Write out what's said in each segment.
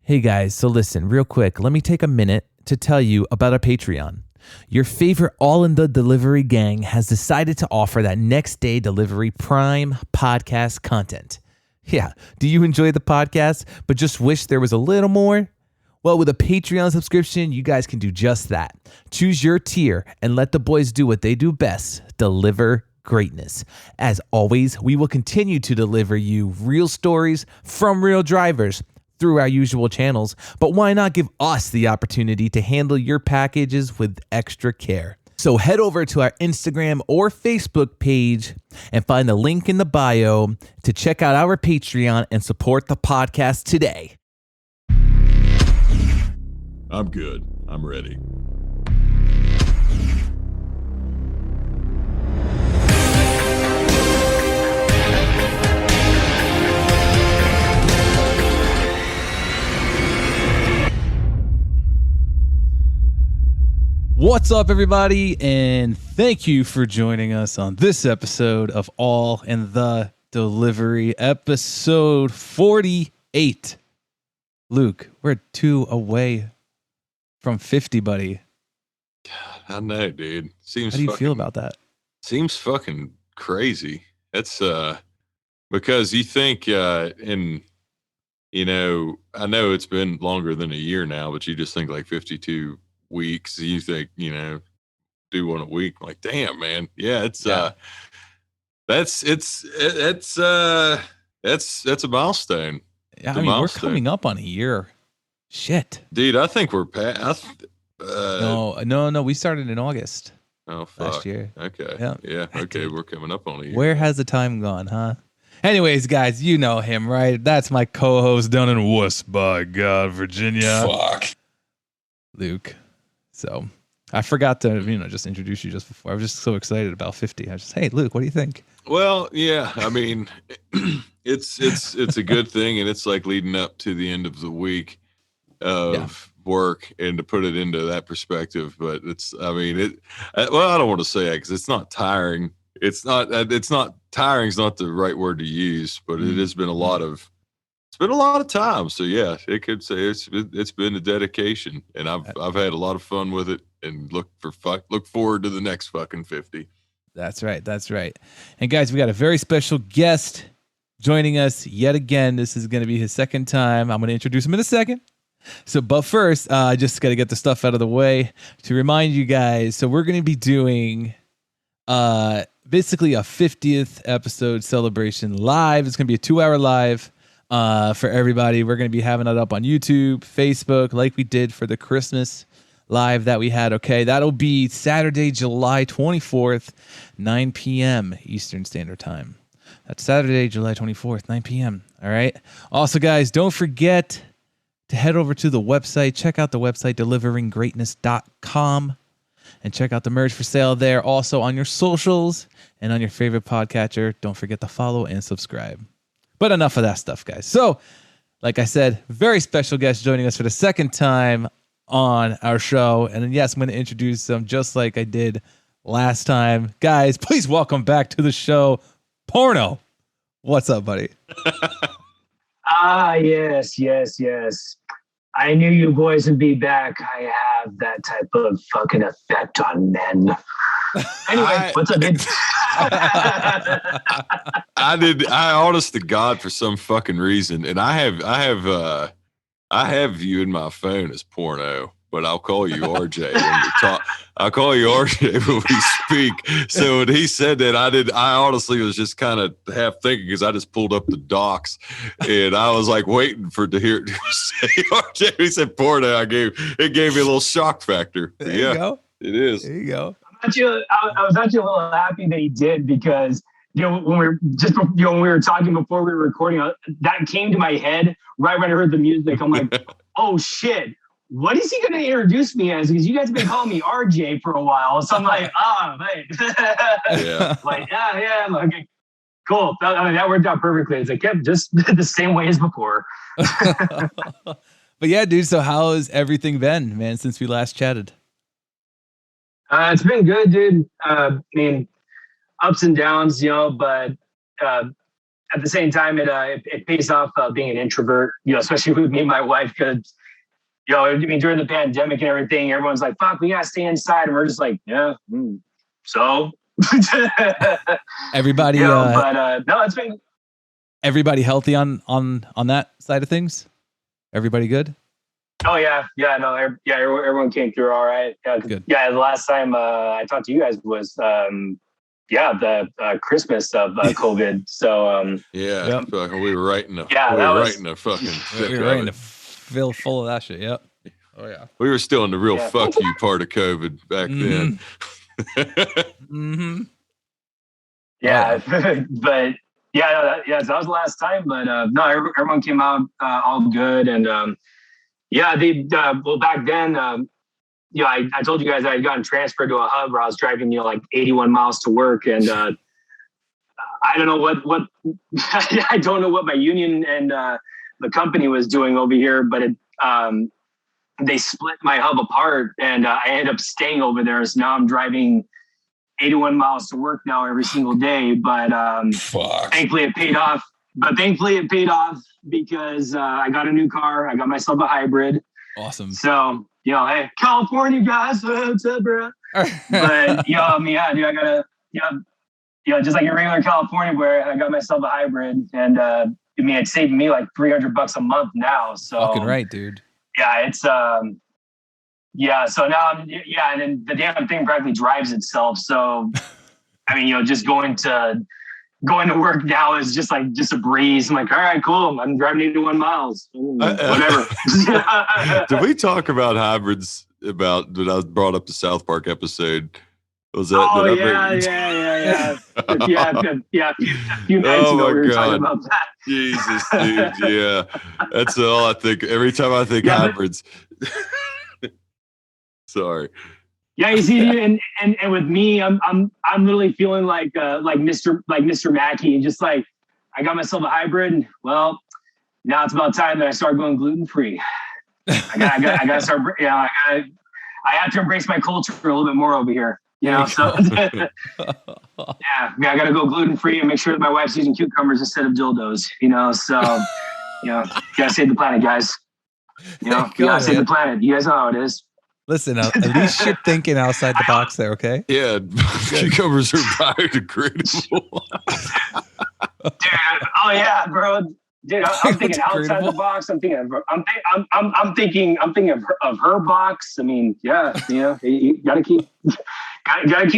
Hey guys, so listen, real quick, let me take a minute to tell you about our Patreon. Your favorite All in the Delivery gang has decided to offer that next day delivery prime podcast content. Yeah, do you enjoy the podcast, but just wish there was a little more? Well, with a Patreon subscription, you guys can do just that. Choose your tier and let the boys do what they do best, deliver greatness. As always, we will continue to deliver you real stories from real drivers through our usual channels, but why not give us the opportunity to handle your packages with extra care? So head over to our Instagram or Facebook page and find the link in the bio to check out our Patreon and support the podcast today. I'm good. I'm ready. What's up, everybody, and thank you for joining us on this episode of All in the Delivery, episode 48. Luke, we're 2 away from 50, buddy. God, I know, dude. How do you feel about that? Seems fucking crazy. That's because you think I know it's been longer than a year now, but you just think like 52 weeks. You think, do one a week. Like, damn, man. Yeah, that's a milestone. Yeah, I mean, we're coming up on a year. Shit, dude. I think we're past. No. We started in August. Oh, fuck. Last year. Okay. Yeah. Okay, Dude. We're coming up on a year. Where has the time gone, huh? Anyways, guys, you know him, right? That's my co-host down in West by God, Virginia. Fuck, Luke. So I forgot to, just introduce you just before. I was just so excited about 50. I was just, hey, Luke, what do you think? Well, yeah, I mean, it's a good thing, and it's like leading up to the end of the week of work, and to put it into that perspective. But I don't want to say that because it's not tiring. It's not tiring is not the right word to use, but it has been a lot of time. So yeah, it could say it's been a dedication, and I've had a lot of fun with it, and look forward to the next fucking 50. That's right. And guys, we got a very special guest joining us yet again. This is going to be his second time. I'm going to introduce him in a second. So, but first, I just got to get the stuff out of the way to remind you guys. So we're going to be doing basically a 50th episode celebration live. It's going to be a 2-hour live for everybody. We're going to be having it up on YouTube, Facebook, like we did for the Christmas live that we had. Okay, that'll be Saturday, July 24th, 9 p.m. Eastern Standard Time. That's Saturday, July 24th, 9 p.m. All right. Also, guys, don't forget to head over to the website. Check out the website, deliveringgreatness.com, and check out the merch for sale there. Also on your socials and on your favorite podcatcher. Don't forget to follow and subscribe. But enough of that stuff, guys. So, like I said, very special guest joining us for the second time on our show. And yes, I'm going to introduce them just like I did last time. Guys, please welcome back to the show, Porno. What's up, buddy? Yes. I knew you boys would be back. I have that type of fucking effect on men. Anyway, what's up, dude? I honest to God, for some fucking reason, and I have you in my phone as Porno, but I'll call you RJ when we talk. I'll call you RJ when we speak. So when he said that, I honestly was just kind of half thinking, because I just pulled up the docs and I was like waiting to hear it say RJ. He said Porno. It gave me a little shock factor. There you go. It is. There you go. I was actually a little happy that he did, because when we were talking before we were recording, that came to my head right when I heard the music. I'm like, oh shit, what is he going to introduce me as? Because you guys have been calling me RJ for a while, so I'm like, right. Yeah. Like, yeah. Okay, cool. That worked out perfectly. It's like, kept just the same way as before. But yeah, dude. So how has everything been, man, since we last chatted? It's been good, dude. I mean, ups and downs, but at the same time, it pays off being an introvert, especially with me and my wife, because, I mean, during the pandemic and everything, everyone's like, fuck, we got to stay inside. And we're just like, yeah, so. Everybody, but no, it's been. Everybody healthy on that side of things? Everybody good? Oh, yeah. Yeah, no, everyone came through all right. Yeah, good. Yeah, the last time I talked to you guys was, the Christmas of COVID. So, yeah, fucking, we were right in the fucking thick we were right in the full of that shit. Yep. Oh yeah. We were still in the real fuck you part of COVID back then. Mm-hmm. Yeah, but so that was the last time. But no, everyone came out all good, and well, back then, I told you guys I had gotten transferred to a hub where I was driving, like 81 miles to work, and I don't know what I don't know what my union and the company was doing over here, but they split my hub apart, and I ended up staying over there. So now I'm driving 81 miles to work now every single day. But thankfully it paid off. Because I got a new car. I got myself a hybrid. Awesome. So, hey, California guys, what's up, bro? But, I got just like a regular California where I got myself a hybrid, and it saved me like $300 a month now. So fucking right, dude. Yeah, it's so now and then the damn thing practically drives itself. So I mean, just going to work now is just a breeze. I'm like, all right, cool. I'm driving 81 miles. Whatever. Did we talk about hybrids when I was brought up the South Park episode? Was that? Oh, yeah. A few nights ago we were talking about that. Jesus, dude. Yeah. That's all I think. Every time I think hybrids. Sorry. Yeah, you see, and with me, I'm literally feeling like Mr. Mackey, just like I got myself a hybrid. Well, now it's about time that I start going gluten free. I gotta start. I have to embrace my culture a little bit more over here. So I gotta go gluten free and make sure that my wife's using cucumbers instead of dildos. So gotta save the planet, guys. We gotta save the planet. You guys know how it is. Listen, at least you're thinking outside the box there, okay? Yeah, cucumbers are biodegradable. Dude, oh yeah, bro. Dude, I'm thinking outside the box. I'm thinking of her box. I mean, you gotta keep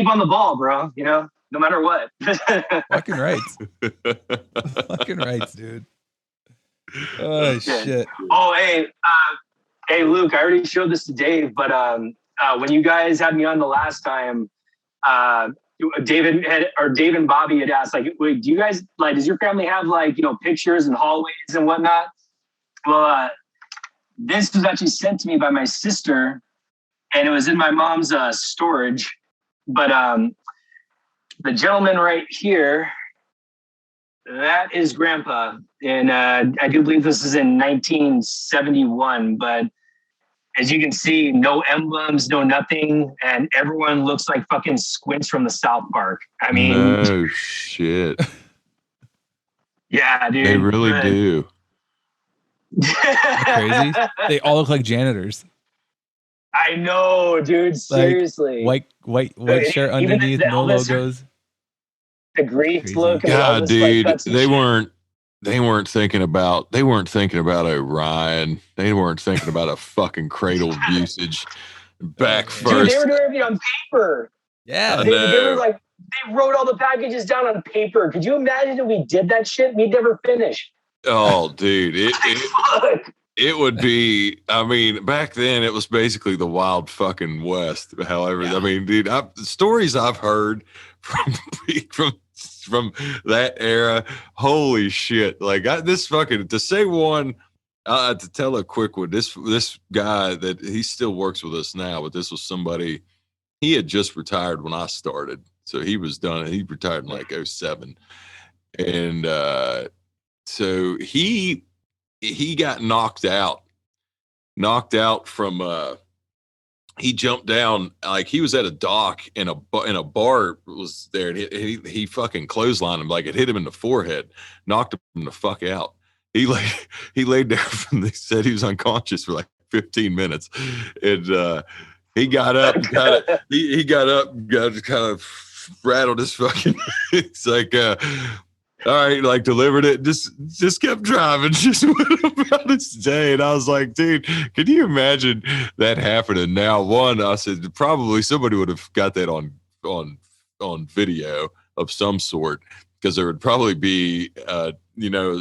on the ball, bro. No matter what. Fucking rights. Fucking rights, dude. Oh shit. Oh hey, Luke, I already showed this to Dave, but when you guys had me on the last time, Dave and Bobby had asked, like, wait, do you guys, like, does your family have, like, pictures and hallways and whatnot? Well, this was actually sent to me by my sister, and it was in my mom's storage. But the gentleman right here, that is Grandpa. And I do believe this is in 1971, but as you can see, no emblems, no nothing, and everyone looks like fucking Squints from the South Park. I mean, no shit. Yeah, dude. They really do. Crazy. They all look like janitors. I know, dude. Seriously. White shirt underneath, no logos. The Greeks look. God, dude, they weren't thinking about Orion. They weren't thinking about a fucking cradle of usage back first. Dude, they were doing everything on paper. Yeah. They were like, they wrote all the packages down on paper. Could you imagine if we did that shit? We'd never finish. Oh, dude. It would be, I mean, back then it was basically the wild fucking West. However, I mean, dude, the stories I've heard from that era, holy shit. Like this fucking, to say one, to tell a quick one, this guy that he still works with us now, but this was somebody, he had just retired when I started. So he was done. He retired in like 07. And so he got knocked out from he jumped down like he was at a dock and a bar was there, and he fucking clotheslined him, like it hit him in the forehead, knocked him the fuck out. He laid there from, they said he was unconscious for like 15 minutes, and he got up, he got up, got kind of rattled his fucking. It's like, all right, like delivered it, just kept driving, just went about its day. And I was like, dude, can you imagine that happening now? One, I said probably somebody would have got that on video of some sort, because there would probably be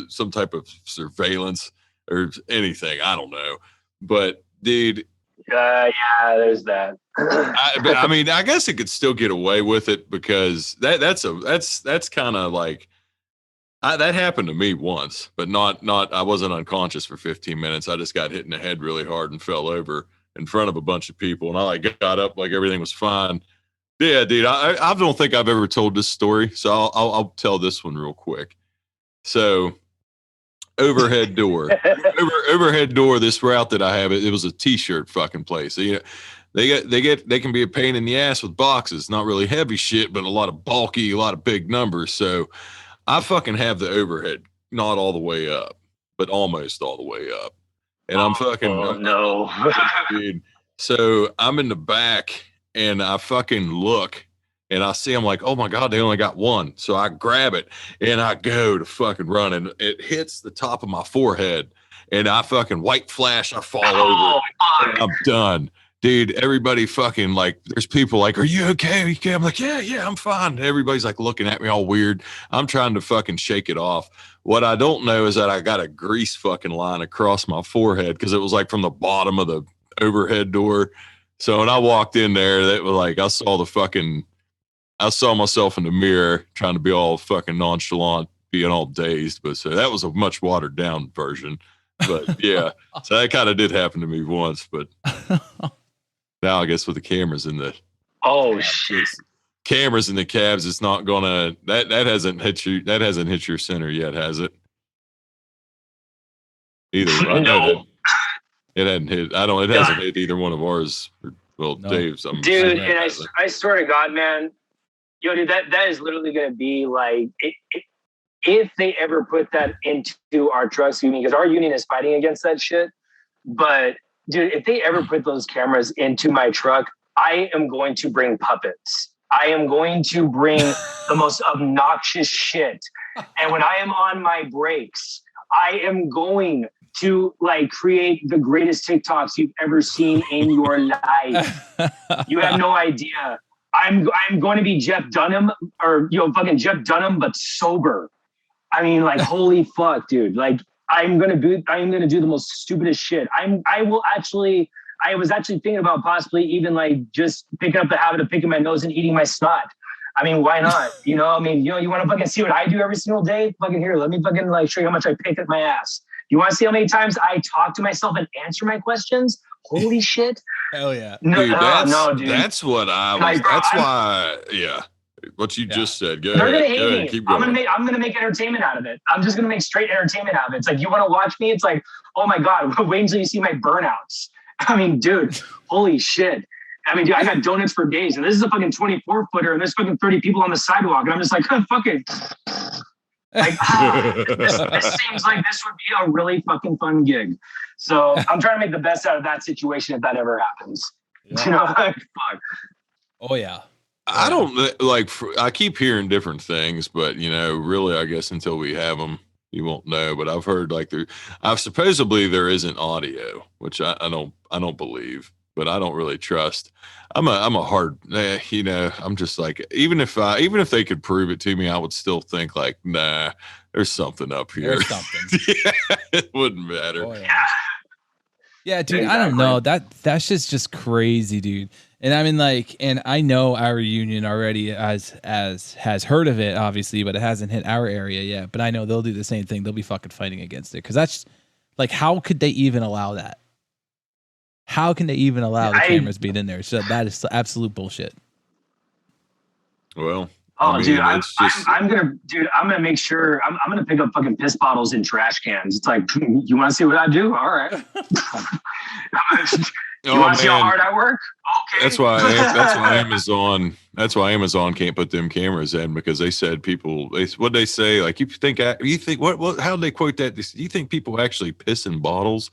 some type of surveillance or anything. I don't know. But dude, yeah, there's that. I mean, I guess it could still get away with it, because that's kind of like, that happened to me once, but not I wasn't unconscious for 15 minutes. I just got hit in the head really hard and fell over in front of a bunch of people, and I like got up like everything was fine. Yeah, dude, I don't think I've ever told this story, so I'll tell this one real quick. So overhead door, overhead door. This route that I have, it was a t-shirt fucking place. So, they can be a pain in the ass with boxes, not really heavy shit, but a lot of big numbers. So I fucking have the overhead, not all the way up, but almost all the way up. And I'm fucking, no. Dude. So I'm in the back and I fucking look and I see, I'm like, oh my God, they only got one. So I grab it and I go to fucking run, and it hits the top of my forehead and I fucking white flash. I fall over. And I'm done. Dude, everybody fucking like, there's people like, are you okay? Are you okay? I'm like, yeah, I'm fine. Everybody's like looking at me all weird. I'm trying to fucking shake it off. What I don't know is that I got a grease fucking line across my forehead, because it was like from the bottom of the overhead door. So when I walked in there, that was like, I saw myself in the mirror trying to be all fucking nonchalant, being all dazed. But so that was a much watered down version. But yeah, so that kind of did happen to me once. But now I guess with the cameras in the cameras in the cabs, it's not gonna that hasn't hit you. That hasn't hit your center yet, has it? Either. No. It hadn't hit. It hasn't hit either one of ours. Well, no. Dave's. Dude, and I swear to God, man, dude, that is literally going to be like, if they ever put that into our trucks union, because our union is fighting against that shit. But dude, if they ever put those cameras into my truck, I am going to bring puppets. I am going to bring the most obnoxious shit. And when I am on my brakes, I am going to like create the greatest TikToks you've ever seen in your life. You have no idea. I'm going to be Jeff Dunham, or fucking Jeff Dunham, but sober. I mean, like, holy fuck, dude. Like, I'm gonna do the most stupidest shit. I was actually thinking about possibly even like just picking up the habit of picking my nose and eating my snot. I mean, why not? You want to fucking see what I do every single day? Fucking here, let me fucking like show you how much I pick at my ass. You want to see how many times I talk to myself and answer my questions? Holy shit. Hell yeah. No, dude, dude. That's what I was. Like, bro, that's why, yeah. What you just said. Go They're ahead. Gonna hate me. Keep going. I'm gonna make entertainment out of it. I'm just gonna make straight entertainment out of it. It's like, you want to watch me? It's like, oh my God, wait until you see my burnouts. I mean, dude, holy shit. I mean, dude, I got donuts for days, and this is a fucking 24-footer, and there's fucking 30 people on the sidewalk, and I'm just like, oh, fuck it. Like, this seems like this would be a really fucking fun gig. So I'm trying to make the best out of that situation if that ever happens. Yeah. Like, fuck. Oh yeah. I don't like. I keep hearing different things, but really, I guess until we have them, you won't know. But I've heard like supposedly there isn't audio, which I don't believe, but I don't really trust. I'm a hard, I'm just like, even if they could prove it to me, I would still think like, nah, there's something up here. There's something. Yeah, it wouldn't matter. Oh, yeah, dude, exactly. I don't know. That's just crazy, dude. And I mean, like, and I know our union already has heard of it, obviously, but it hasn't hit our area yet. But I know they'll do the same thing. They'll be fucking fighting against it, because that's like, how could they even allow that? How can they even allow the cameras being in there? So that is absolute bullshit. Well, dude, I'm gonna make sure I'm gonna pick up fucking piss bottles and trash cans. It's like, you want to see what I do? All right. You want to see how hard I work? That's why Amazon can't put them cameras in, because they said what they say, like, how did they quote that? Do you think people actually piss in bottles?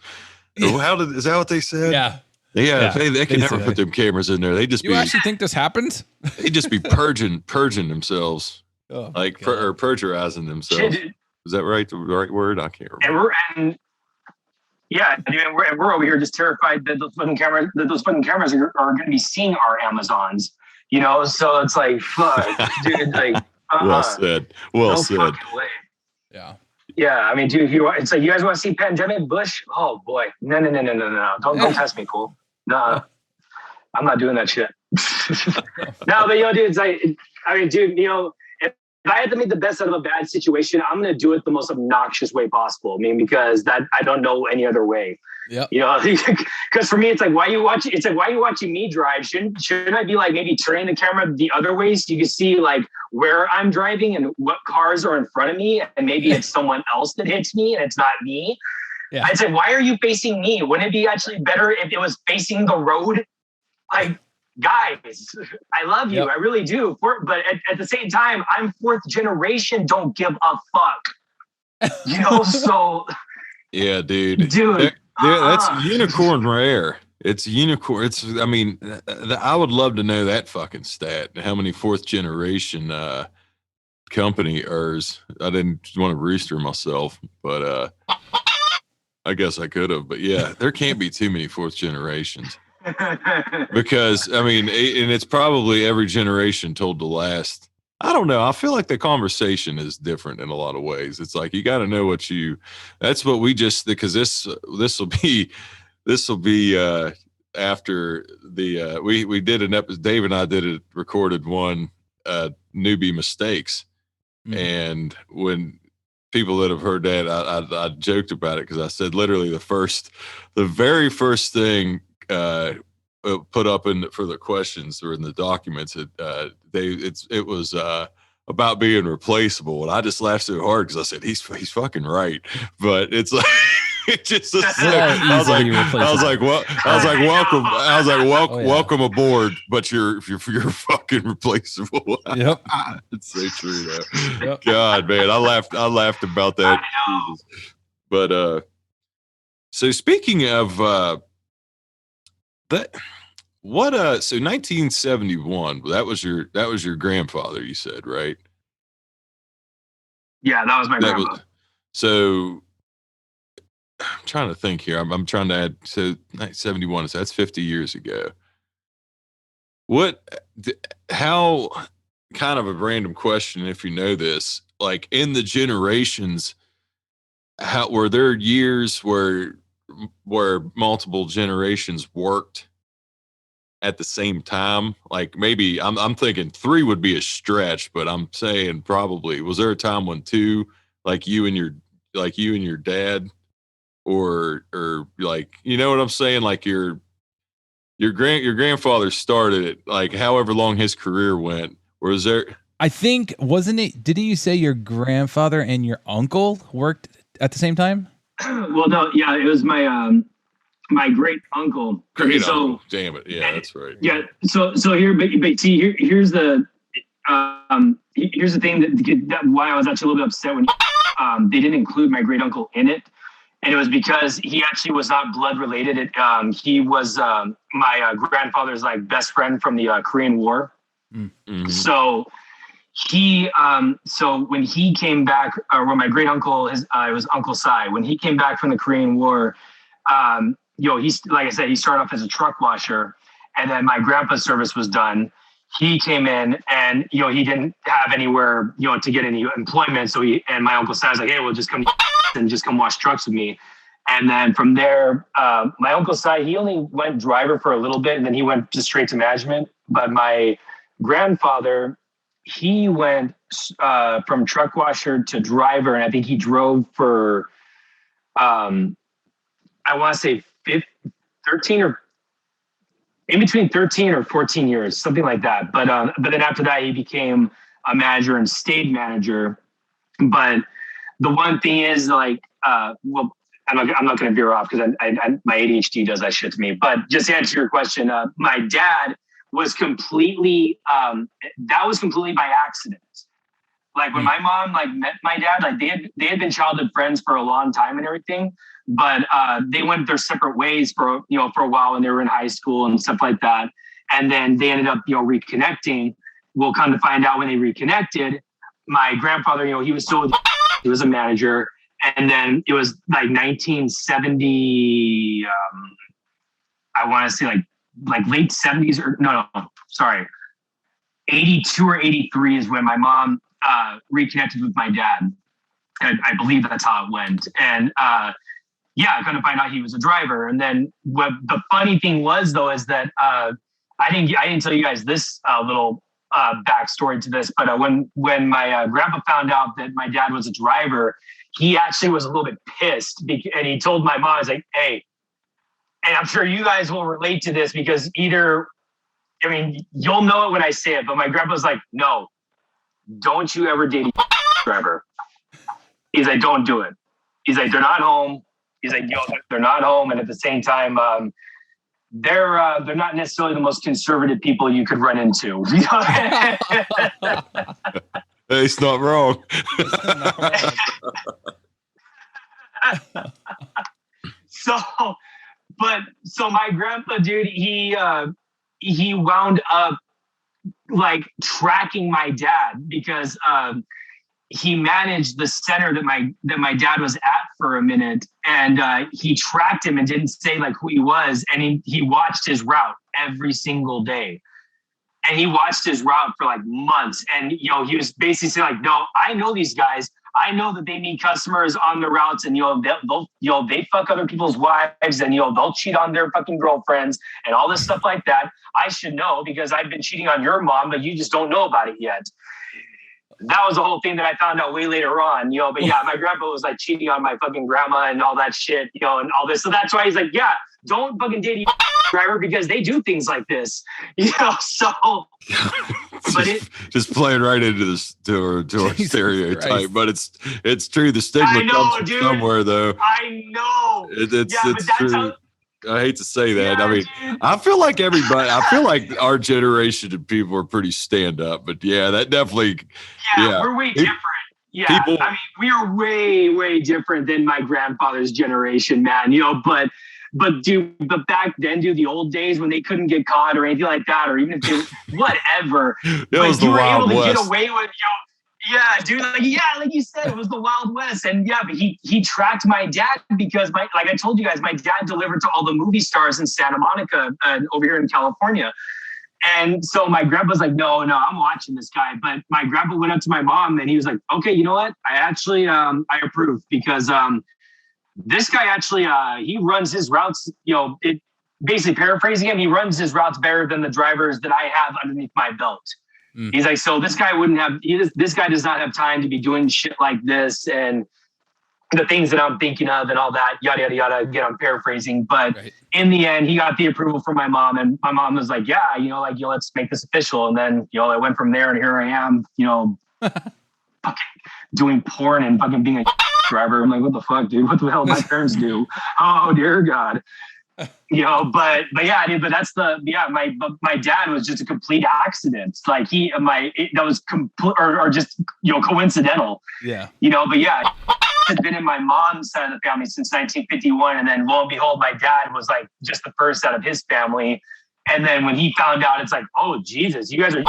Or is that what they said? Yeah. Yeah, they can never put them cameras in there. They just actually think this happens? They just be purging themselves, perjurizing themselves. Is that right? The right word? I can't remember. Yeah, dude, we're over here just terrified that those fucking cameras are going to be seeing our Amazons. You know, so it's like, fuck, dude. Like, well said. Well said. Way. Yeah. Yeah, I mean, dude, it's like, you guys want to see Pandemic Bush? Oh boy, no. Don't test me, fool. No, I'm not doing that shit. No, but dude, it's like, I mean, dude, if I had to make the best out of a bad situation, I'm going to do it the most obnoxious way possible. I mean, because I don't know any other way. Yeah. Because for me, it's like, why are you watching me drive? Shouldn't I be like maybe turning the camera the other way so you can see like where I'm driving and what cars are in front of me, and maybe it's someone else that hits me and it's not me. Yeah. I'd say, why are you facing me? Wouldn't it be actually better if it was facing the road? Like, guys, I love you. Yep. I really do. But at the same time, I'm fourth generation. Don't give a fuck. So. Yeah, dude. That's unicorn rare. It's unicorn. I mean, I would love to know that fucking stat. How many fourth generation company-ers. I didn't want to rooster myself, but I guess I could have. But yeah, there can't be too many fourth generations. Because, I mean, and it's probably every generation told the last. I don't know. I feel like the conversation is different in a lot of ways. It's like, you got to know that's what we just, because this will be after the, we did an episode, Dave and I recorded one, newbie mistakes. Mm-hmm. And when people that have heard that, I joked about it, because I said literally the very first thing, put up for the questions or in the documents, it was about being replaceable, and I just laughed so hard because I said he's fucking right, but it's like it just welcome aboard, but you're fucking replaceable. Yep. It's so true though. Yep. God, man, I laughed about that. But so speaking of that, so 1971, that was your grandfather, you said, right? Yeah, that was my grandpa. So I'm trying to think here. I'm trying to add, so 1971, so that's 50 years ago. How, kind of a random question, if you know this, like in the generations, how were there years where multiple generations worked at the same time? Like, maybe I'm thinking 3 would be a stretch, but I'm saying probably, was there a time when 2, like you and your dad, or like, you know what I'm saying? Like your grandfather started it, like however long his career went. Or is there? I think, wasn't it? Didn't you say your grandfather and your uncle worked at the same time? Well, no, yeah, it was my great uncle. Uncle. Damn it, yeah, that's right. Yeah, so here, but see, here's the thing that why I was actually a little bit upset when they didn't include my great uncle in it, and it was because he actually was not blood related. He was my grandfather's like best friend from the Korean War. Mm-hmm. So when he came back, or when my great uncle, it was Uncle Sai, when he came back from the Korean War, he's, like I said, he started off as a truck washer, and then my grandpa's service was done. He came in, and he didn't have anywhere to get any employment. So my Uncle Sai was like, hey, well, just come wash trucks with me. And then from there, my Uncle Sai, he only went driver for a little bit, and then he went just straight to management. But my grandfather, he went from truck washer to driver, and I think he drove for I want to say 13 or in between 13 or 14 years, something like that. But then after that, he became a manager and stayed manager. But the one thing is, like, I'm not going to veer off because my ADHD does that shit to me. But just to answer your question, my dad was completely that was completely by accident. Like when my mom like met my dad, like they had been childhood friends for a long time and everything, but they went their separate ways for a while when they were in high school and stuff like that. And then they ended up reconnecting. We'll come to find out when they reconnected, my grandfather, he was he was a manager. And then it was like 1970, I want to say like late 70s or no, sorry. 82 or 83 is when my mom reconnected with my dad. And I believe that's how it went. And I couldn't find out he was a driver. And then what the funny thing was though, is that I didn't tell you guys this little backstory to this, but when my grandpa found out that my dad was a driver, he actually was a little bit pissed, and he told my mom, "I was like, hey," and I'm sure you guys will relate to this because you'll know it when I say it, but my grandpa was like, "No, don't you ever date a driver." He's like, "Don't do it." He's like, "They're not home." He's like, they're not home, and at the same time, they're not necessarily the most conservative people you could run into. Hey, it's not wrong. So my grandpa, dude, he wound up like tracking my dad because he managed the center that my dad was at for a minute, and he tracked him and didn't say like who he was, and he watched his route every single day. And he watched his route for like months. And, he was basically saying like, no, I know these guys. I know that they meet customers on the routes and, they fuck other people's wives and, they'll cheat on their fucking girlfriends and all this stuff like that. I should know because I've been cheating on your mom, but you just don't know about it yet. That was the whole thing that I found out way later on, but yeah, my grandpa was like cheating on my fucking grandma and all that shit, and all this. So that's why he's like, yeah, don't fucking date a driver because they do things like this, so. But just playing right into this to a stereotype, Christ. But it's true. The stigma comes from somewhere, though. I know. It's true. I hate to say that. Yeah, I mean, dude. I feel like our generation of people are pretty stand up, but yeah, that definitely. Yeah, we're way different. Yeah, we are way, way different than my grandfather's generation, man. But back then, dude, the old days when they couldn't get caught or anything like that, or even if they whatever, was the Wild West. Get away with yeah, dude, like you said, it was the Wild West. And yeah, but he tracked my dad because like I told you guys, my dad delivered to all the movie stars in Santa Monica over here in California. And so my grandpa's like, no, I'm watching this guy. But my grandpa went up to my mom and he was like, okay, you know what? I actually, I approve because this guy actually, he runs his routes, it basically paraphrasing him, he runs his routes better than the drivers that I have underneath my belt. He's like, so this guy this guy does not have time to be doing shit like this and the things that I'm thinking of and all that, yada, yada, yada. Again, I'm paraphrasing. But in the end, he got the approval from my mom. And my mom was like, yeah, let's make this official. And then, I went from there and here I am, fucking doing porn and fucking being a driver. I'm like, what the fuck, dude? What the hell did my parents do? Oh, dear God. But yeah, dude, but that's my dad was just a complete accident. Like that was complete or just, coincidental. Yeah. But yeah, had been in my mom's side of the family since 1951. And then lo and behold, my dad was like just the first out of his family. And then when he found out, it's like, oh, Jesus, you guys are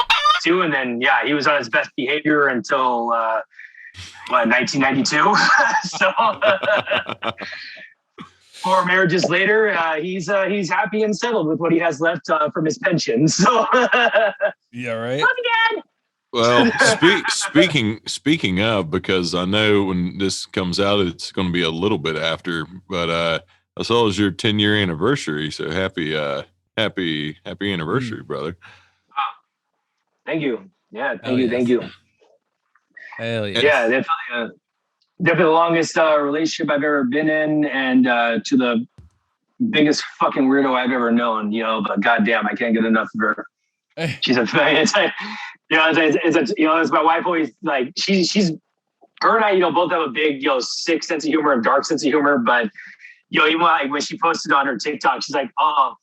too. And then, yeah, he was on his best behavior until 1992. So 4 marriages later, he's happy and settled with what he has left from his pension. So yeah, right. Love again. Well, speaking of, because I know when this comes out, it's going to be a little bit after, but I saw it was your 10-year anniversary. So happy anniversary, brother. Thank you. Yeah, thank you. Hell yeah. Yeah, definitely the longest relationship I've ever been in, and to the biggest fucking weirdo I've ever known. But goddamn, I can't get enough of her. She's a it's my wife always like she's her and I, both have a big, sick sense of humor and dark sense of humor. But, even when she posted on her TikTok, she's like, oh,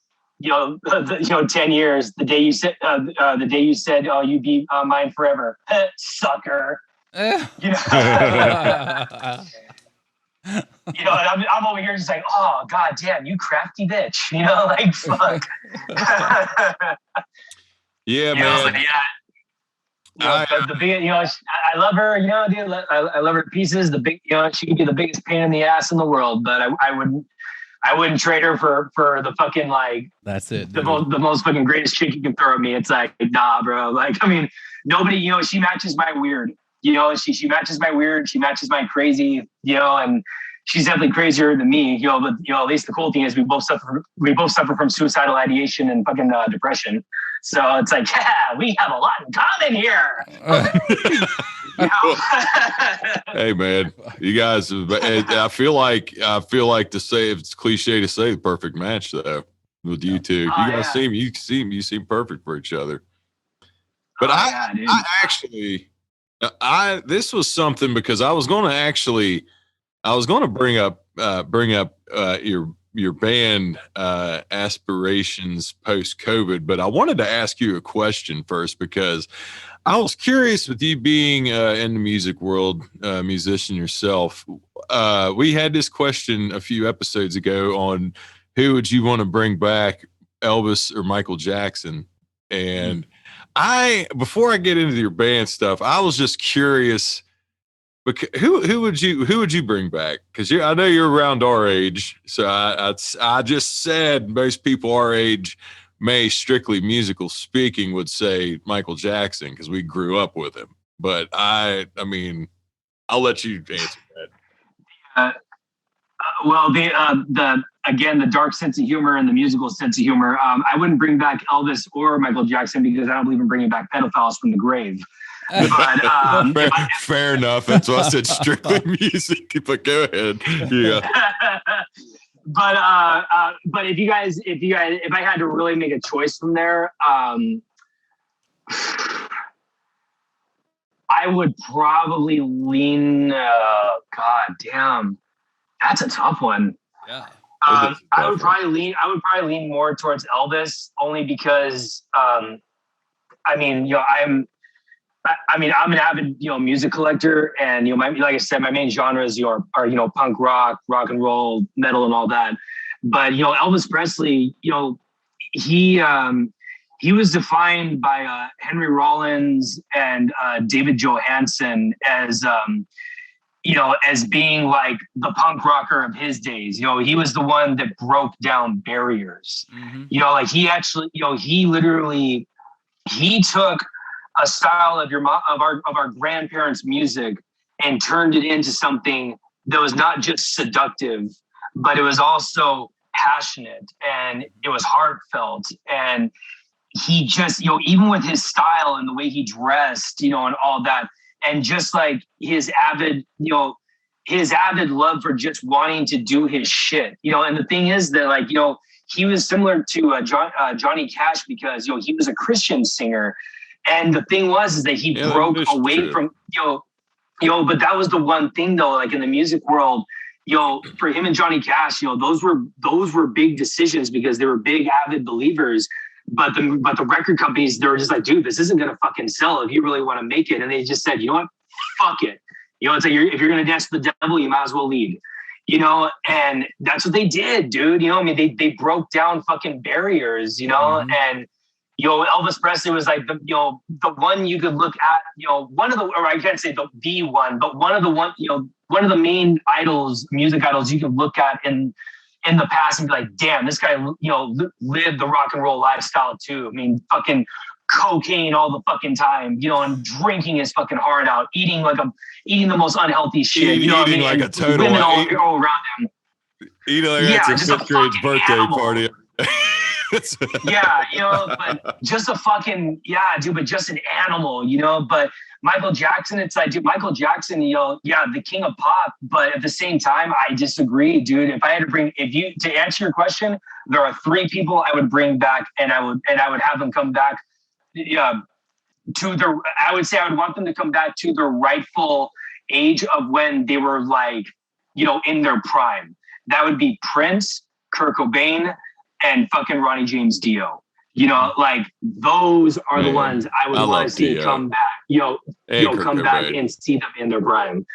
10 years, the day you said, oh, you'd be mine forever. Sucker. And I'm over here just like, oh, God damn, you crafty bitch. Fuck. Yeah, man. The big, I love her, dude, I love her to pieces. The big, she could be the biggest pain in the ass in the world, but I wouldn't trade her for the fucking, like, that's it, the most fucking greatest chick you can throw at me. It's like, nah, bro. Like, I mean, nobody, she matches my weird, she matches my weird, she matches my crazy, and she's definitely crazier than me, but at least the cool thing is we both suffer from suicidal ideation and fucking depression. So it's like, yeah, we have a lot in common here. Hey man, you guys, I feel like to say, if it's cliche to say, the perfect match though with you two. You guys seem perfect for each other. But this was something, because I was going to bring up your band aspirations post COVID, but I wanted to ask you a question first, because I was curious, with you being in the music world, musician yourself. We had this question a few episodes ago on who would you want to bring back, Elvis or Michael Jackson, and before I get into your band stuff, I was just curious. But who would you bring back? Because I know you're around our age, so I just said most people our age, strictly musical speaking, would say Michael Jackson because we grew up with him. But I mean, I'll let you answer that. Well, the dark sense of humor and the musical sense of humor. I wouldn't bring back Elvis or Michael Jackson because I don't believe in bringing back pedophiles from the grave. But, fair enough. That's why I said strictly music. But go ahead. Yeah. But if I had to really make a choice from there, I would probably lean. God damn, that's a tough one. Yeah. I would probably lean more towards Elvis, only because I'm an avid, music collector, and like I said, my main genres are punk rock, rock and roll, metal, and all that. But Elvis Presley, he was defined by Henry Rollins and David Johansen as being like the punk rocker of his days. He was the one that broke down barriers. Mm-hmm. He took a style of our grandparents' music and turned it into something that was not just seductive, but it was also passionate and it was heartfelt. And he just, even with his style and the way he dressed, and all that, and just like his avid love for just wanting to do his shit, and the thing is that he was similar to Johnny Cash because, he was a Christian singer. And the thing was that he broke away from, but that was the one thing though, like in the music world, for him and Johnny Cash, those were big decisions because they were big avid believers. But the record companies, they were just like, dude, this isn't going to fucking sell if you really want to make it. And they just said, you know what? Fuck it. It's like, if you're going to dance with the devil, you might as well lead, and that's what they did, dude. They broke down fucking barriers, mm-hmm. And, Elvis Presley was like the one you could look at, one of the, or I can't say the one, but one of the main idols, music idols you could look at in the past and be like, damn, this guy, lived the rock and roll lifestyle too. I mean, fucking cocaine all the fucking time, and drinking his fucking heart out, eating the most unhealthy shit, eating like a total women all around him. Eating like it's a fifth grade birthday animal. Party. But just a fucking, but just an animal, but Michael Jackson, it's like, dude, Michael Jackson, the king of pop, but at the same time, I disagree, dude. If I had to to answer your question, there are 3 people I would bring back, and I would have them come back, I would say I would want them to come back to their rightful age of when they were like, in their prime. That would be Prince, Kurt Cobain, and fucking Ronnie James Dio. Like those are the ones I would want to see come back, come back and see them in their prime.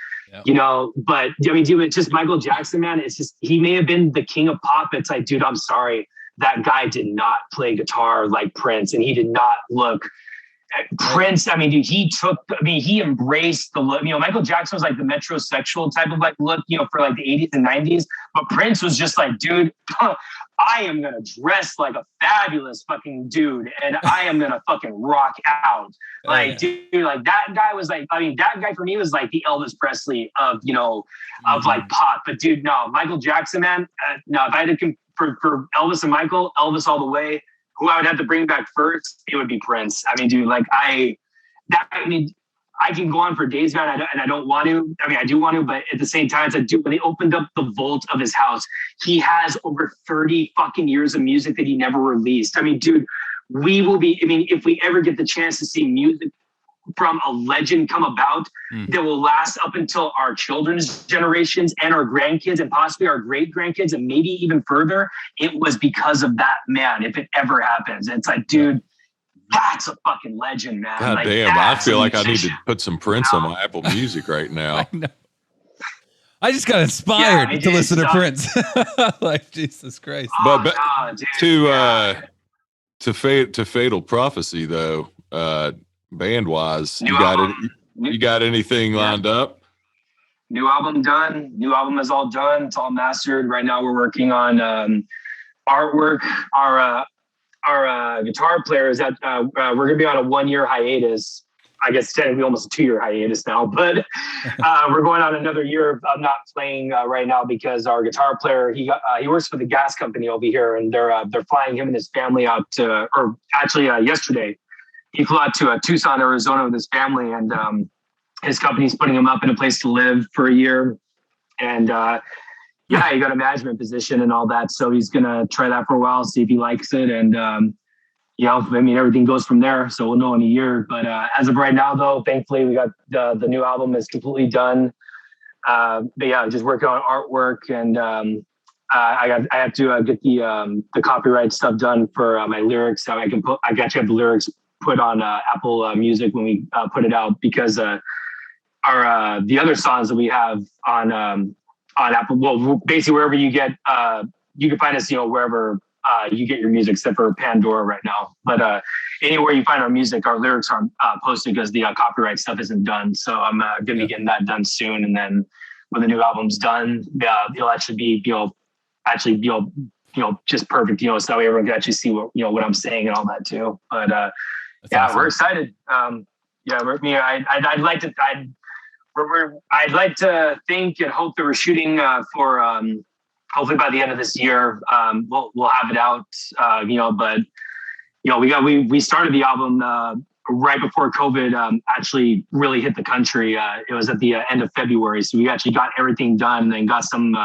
Yep. But I mean, dude, it's just Michael Jackson, man. It's just, he may have been the king of pop. It's like, dude, I'm sorry. That guy did not play guitar like Prince, and he did not look Prince. I mean, dude, he embraced the look. Michael Jackson was like the metrosexual type of like look, for like the 80s and 90s. But Prince was just like, dude, I am going to dress like a fabulous fucking dude, and I am going to fucking rock out. Like, dude, like that guy was like, I mean, that guy for me was like the Elvis Presley of, of like pop. But dude, no, Michael Jackson, man, no, if I had to for Elvis and Michael, Elvis all the way. Who I would have to bring back first, it would be Prince. I mean, dude, like I can go on for days, man, and I don't want to. I mean, I do want to, but at the same time, it's like, dude, when they opened up the vault of his house, he has over 30 fucking years of music that he never released. I mean, dude, if we ever get the chance to see music from a legend come about that will last up until our children's generations and our grandkids and possibly our great grandkids and maybe even further, it was because of that man. If it ever happens, it's like, dude, that's a fucking legend, man. God like, damn, I feel like I need to put some Prince on my Apple Music right now. I know. I just got inspired to listen to Prince. Like, Jesus Christ. But to Fatal Prophecy though, band wise, you got anything lined up? New album done. New album is all done. It's all mastered. Right now we're working on artwork. Our guitar player is that we're gonna be on a 1-year hiatus. I guess technically almost a 2-year hiatus now, but we're going on another year of not playing right now because our guitar player, he works for the gas company over here, and they're flying him and his family out yesterday. He flew out to Tucson, Arizona with his family, and his company's putting him up in a place to live for a year. And he got a management position and all that. So he's going to try that for a while, see if he likes it. And, everything goes from there. So we'll know in a year. But as of right now, though, thankfully, we got the new album is completely done. Just working on artwork. And I have to get the copyright stuff done for my lyrics. So I actually have the lyrics put on Apple Music when we put it out, because the other songs that we have on Apple, well, basically wherever you get, you can find us, wherever you get your music, except for Pandora right now. But anywhere you find our music, our lyrics aren't posted because the copyright stuff isn't done. So I'm going to be getting that done soon, and then when the new album's done, it'll actually be just perfect, so that way everyone can actually see what I'm saying and all that too. But awesome. We're excited. I'd like to think and hope that we're shooting for hopefully by the end of this year. We'll have it out. We started the album right before COVID actually really hit the country. It was at the end of February, so we actually got everything done and then got some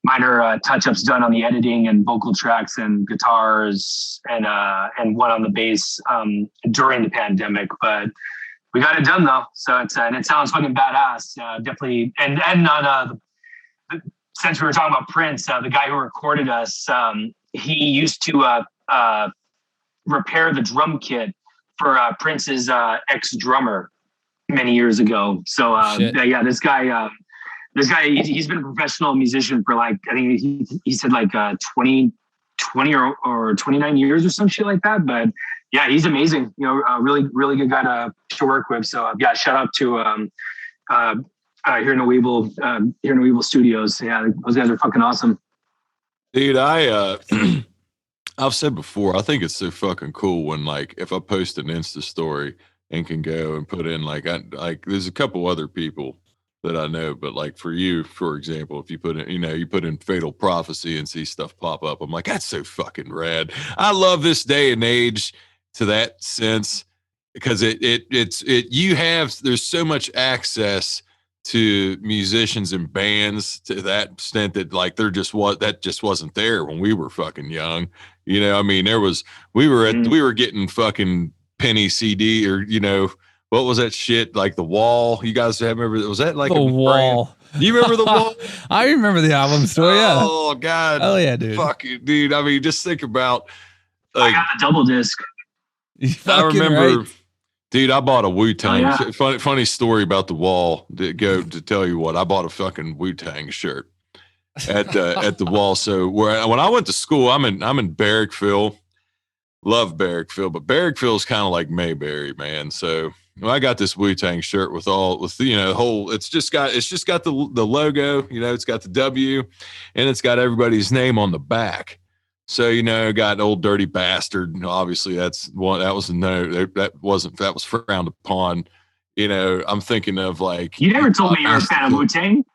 minor touch-ups done on the editing and vocal tracks and guitars and one on the bass during the pandemic. But we got it done though, so it sounds fucking badass. Definitely, and on since we were talking about Prince, the guy who recorded us, he used to repair the drum kit for Prince's ex-drummer many years ago. So this guy. He's been a professional musician for like, I think he said like 20 or 29 years or some shit like that. But yeah, he's amazing. A really, really good guy to work with. So shout out to here in Weevil Studios. Yeah, those guys are fucking awesome. Dude, I've said before, I think it's so fucking cool when, like, if I post an Insta story and can go and put in like there's a couple other people that I know, but like for you, for example, if you put in, you put in Fatal Prophecy and see stuff pop up, I'm like, that's so fucking rad. I love this day and age to that sense, because there's so much access to musicians and bands to that extent that like that just wasn't there when we were fucking young. I mean, we were getting fucking penny CD or what was that shit? Like The Wall. You guys remember? Was that like The Wall? You remember The Wall? I remember the album story. Yeah. Oh God. Oh yeah, dude. Fuck you, dude. I mean, just think about. I got the double disc. I remember, right. dude. I bought a Wu-Tang. Oh, yeah. Funny story about The Wall. To tell you what, I bought a fucking Wu-Tang shirt at the Wall. So when I went to school, I'm in Barrackville. Love Barrackville, but Barrackville is kind of like Mayberry, man. So I got this Wu-Tang shirt with the whole. It's just got the logo. It's got the W, and it's got everybody's name on the back. So got Old Dirty Bastard. Obviously, that's one. That was that was frowned upon. I'm thinking of like. You never told me you were a fan of Wu-Tang.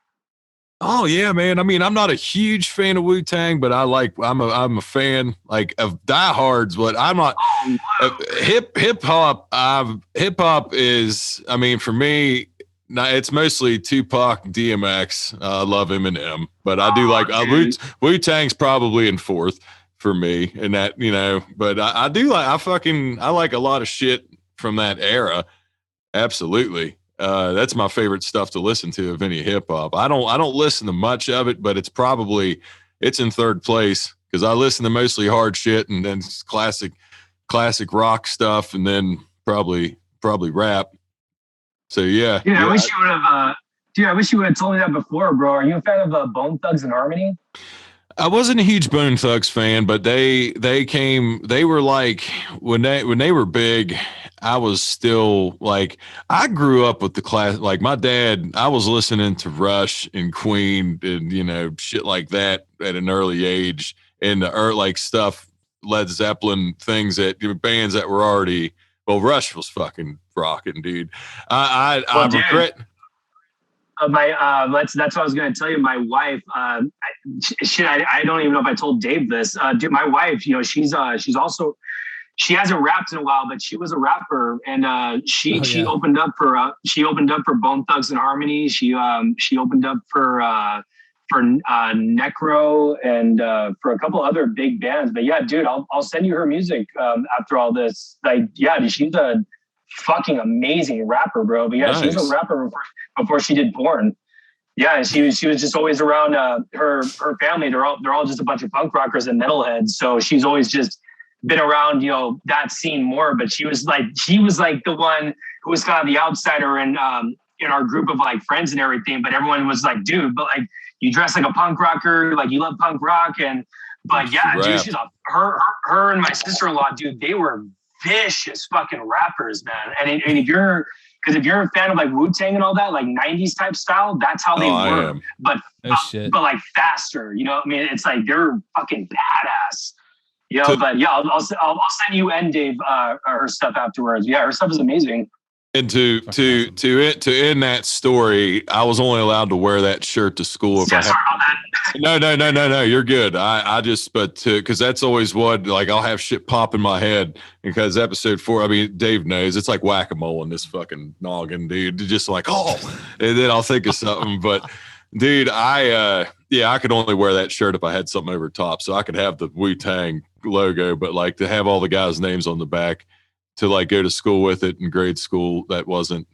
Oh yeah, man. I mean, I'm not a huge fan of Wu-Tang, but I'm a fan like of diehards, but I'm not hip hop. Hip hop is, I mean, for me, it's mostly Tupac, DMX. I love Eminem, but I do like Wu-Tang's probably in fourth for me, and that but I do like I like a lot of shit from that era. Absolutely. That's my favorite stuff to listen to of any hip hop. I don't listen to much of it, but it's in third place because I listen to mostly hard shit and then classic rock stuff, and then probably rap. So yeah. Dude, I wish you would have told me that before, bro. Are you a fan of Bone Thugs and Harmony? I wasn't a huge Bone Thugs fan, but they were like when they were big. I was still like, I grew up with the class. Like my dad, I was listening to Rush and Queen and shit like that at an early age, and the like stuff, Led Zeppelin, things that bands that were already. Well, Rush was fucking rocking, dude. I regret. That's what I was going to tell you. My wife, I don't even know if I told Dave this. Dude, my wife, she's also, she hasn't rapped in a while, but she was a rapper, and she opened up for Bone Thugs and Harmony. She opened up for Necro and for a couple other big bands. But yeah, dude, I'll send you her music after all this. Like, yeah, she's a fucking amazing rapper, bro. But yeah, nice. She was a rapper before she did porn. Yeah, and she was just always around her family. They're all just a bunch of punk rockers and metalheads. So she's always just been around, that scene more. But she was like the one who was kind of the outsider in our group of like friends and everything. But everyone was like, dude, but like you dress like a punk rocker, like you love punk rock, but yeah, dude, she's her and my sister-in-law, dude, they were vicious fucking rappers, man. And if you're a fan of like Wu-Tang and all that, like 90s type style, that's how they were. But like faster, I mean, it's like they're fucking badass. But yeah, I'll send you and Dave her stuff afterwards. Yeah, her stuff is amazing. And to end that story, I was only allowed to wear that shirt to school. Sorry about that. No, you're good. Because that's always what, like, I'll have shit pop in my head because episode 4, I mean, Dave knows it's like whack-a-mole in this fucking noggin, dude. Just like, and then I'll think of something. But dude, I could only wear that shirt if I had something over top. So I could have the Wu-Tang logo, but like to have all the guys' names on the back to like go to school with it in grade school, that wasn't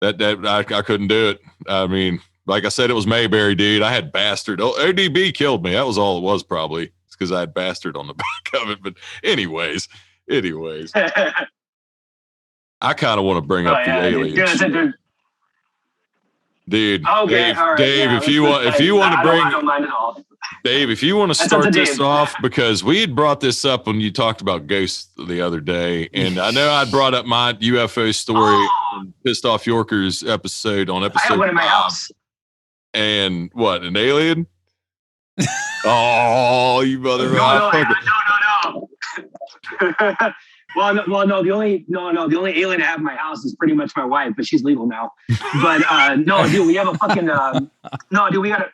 that I couldn't do it. I mean, like I said, it was Mayberry, dude. I had Bastard. ODB killed me. That was all it was, probably. It's because I had Bastard on the back of it. But anyways. I kind of want to bring up the alien. Dude, okay, Dave, if you want to bring, I don't mind at all. Dave, if you want to start this off, because we had brought this up when you talked about ghosts the other day, and I know I brought up my UFO story, on Pissed Off Yorkers episode on episode. I have one in my house. And what, an alien? Oh, you mother! No. Well, no. The only alien I have in my house is pretty much my wife, but she's legal now. But no, dude, we have a fucking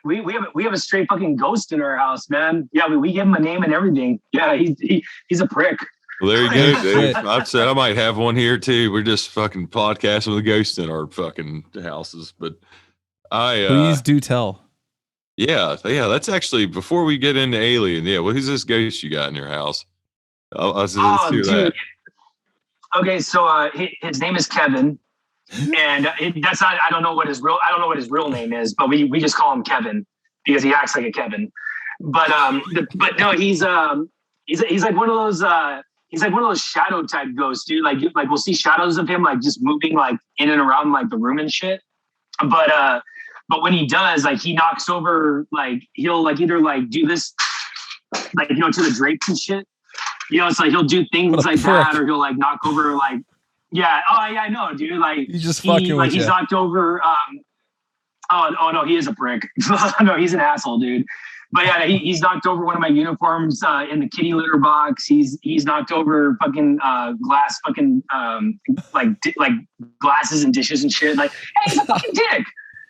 we have a straight fucking ghost in our house, man. Yeah, we give him a name and everything. Yeah, he's a prick. Well, there you go, Dave. I've said I might have one here too. We're just fucking podcasting with a ghost in our fucking houses, but please do tell. Yeah. That's actually before we get into alien. Yeah, who's this ghost you got in your house? Let's do that. Okay, so his name is Kevin, and that's not. I don't know what his real name is, but we just call him Kevin because he acts like a Kevin. But but no, he's like one of those. He's like one of those shadow type ghosts, dude. Like we'll see shadows of him like just moving like in and around like the room and shit. But when he does, like he knocks over, like he'll like either like do this, like to the drapes and shit. It's like he'll do things like that, or he'll like knock over like, yeah. Oh yeah, I know, dude. Like he's just fucking with he's knocked over. Oh no, he is a prick. No, he's an asshole, dude. But yeah, he's knocked over one of my uniforms in the kitty litter box. He's knocked over fucking glass, fucking like glasses and dishes and shit. Like, hey, he's a fucking dick.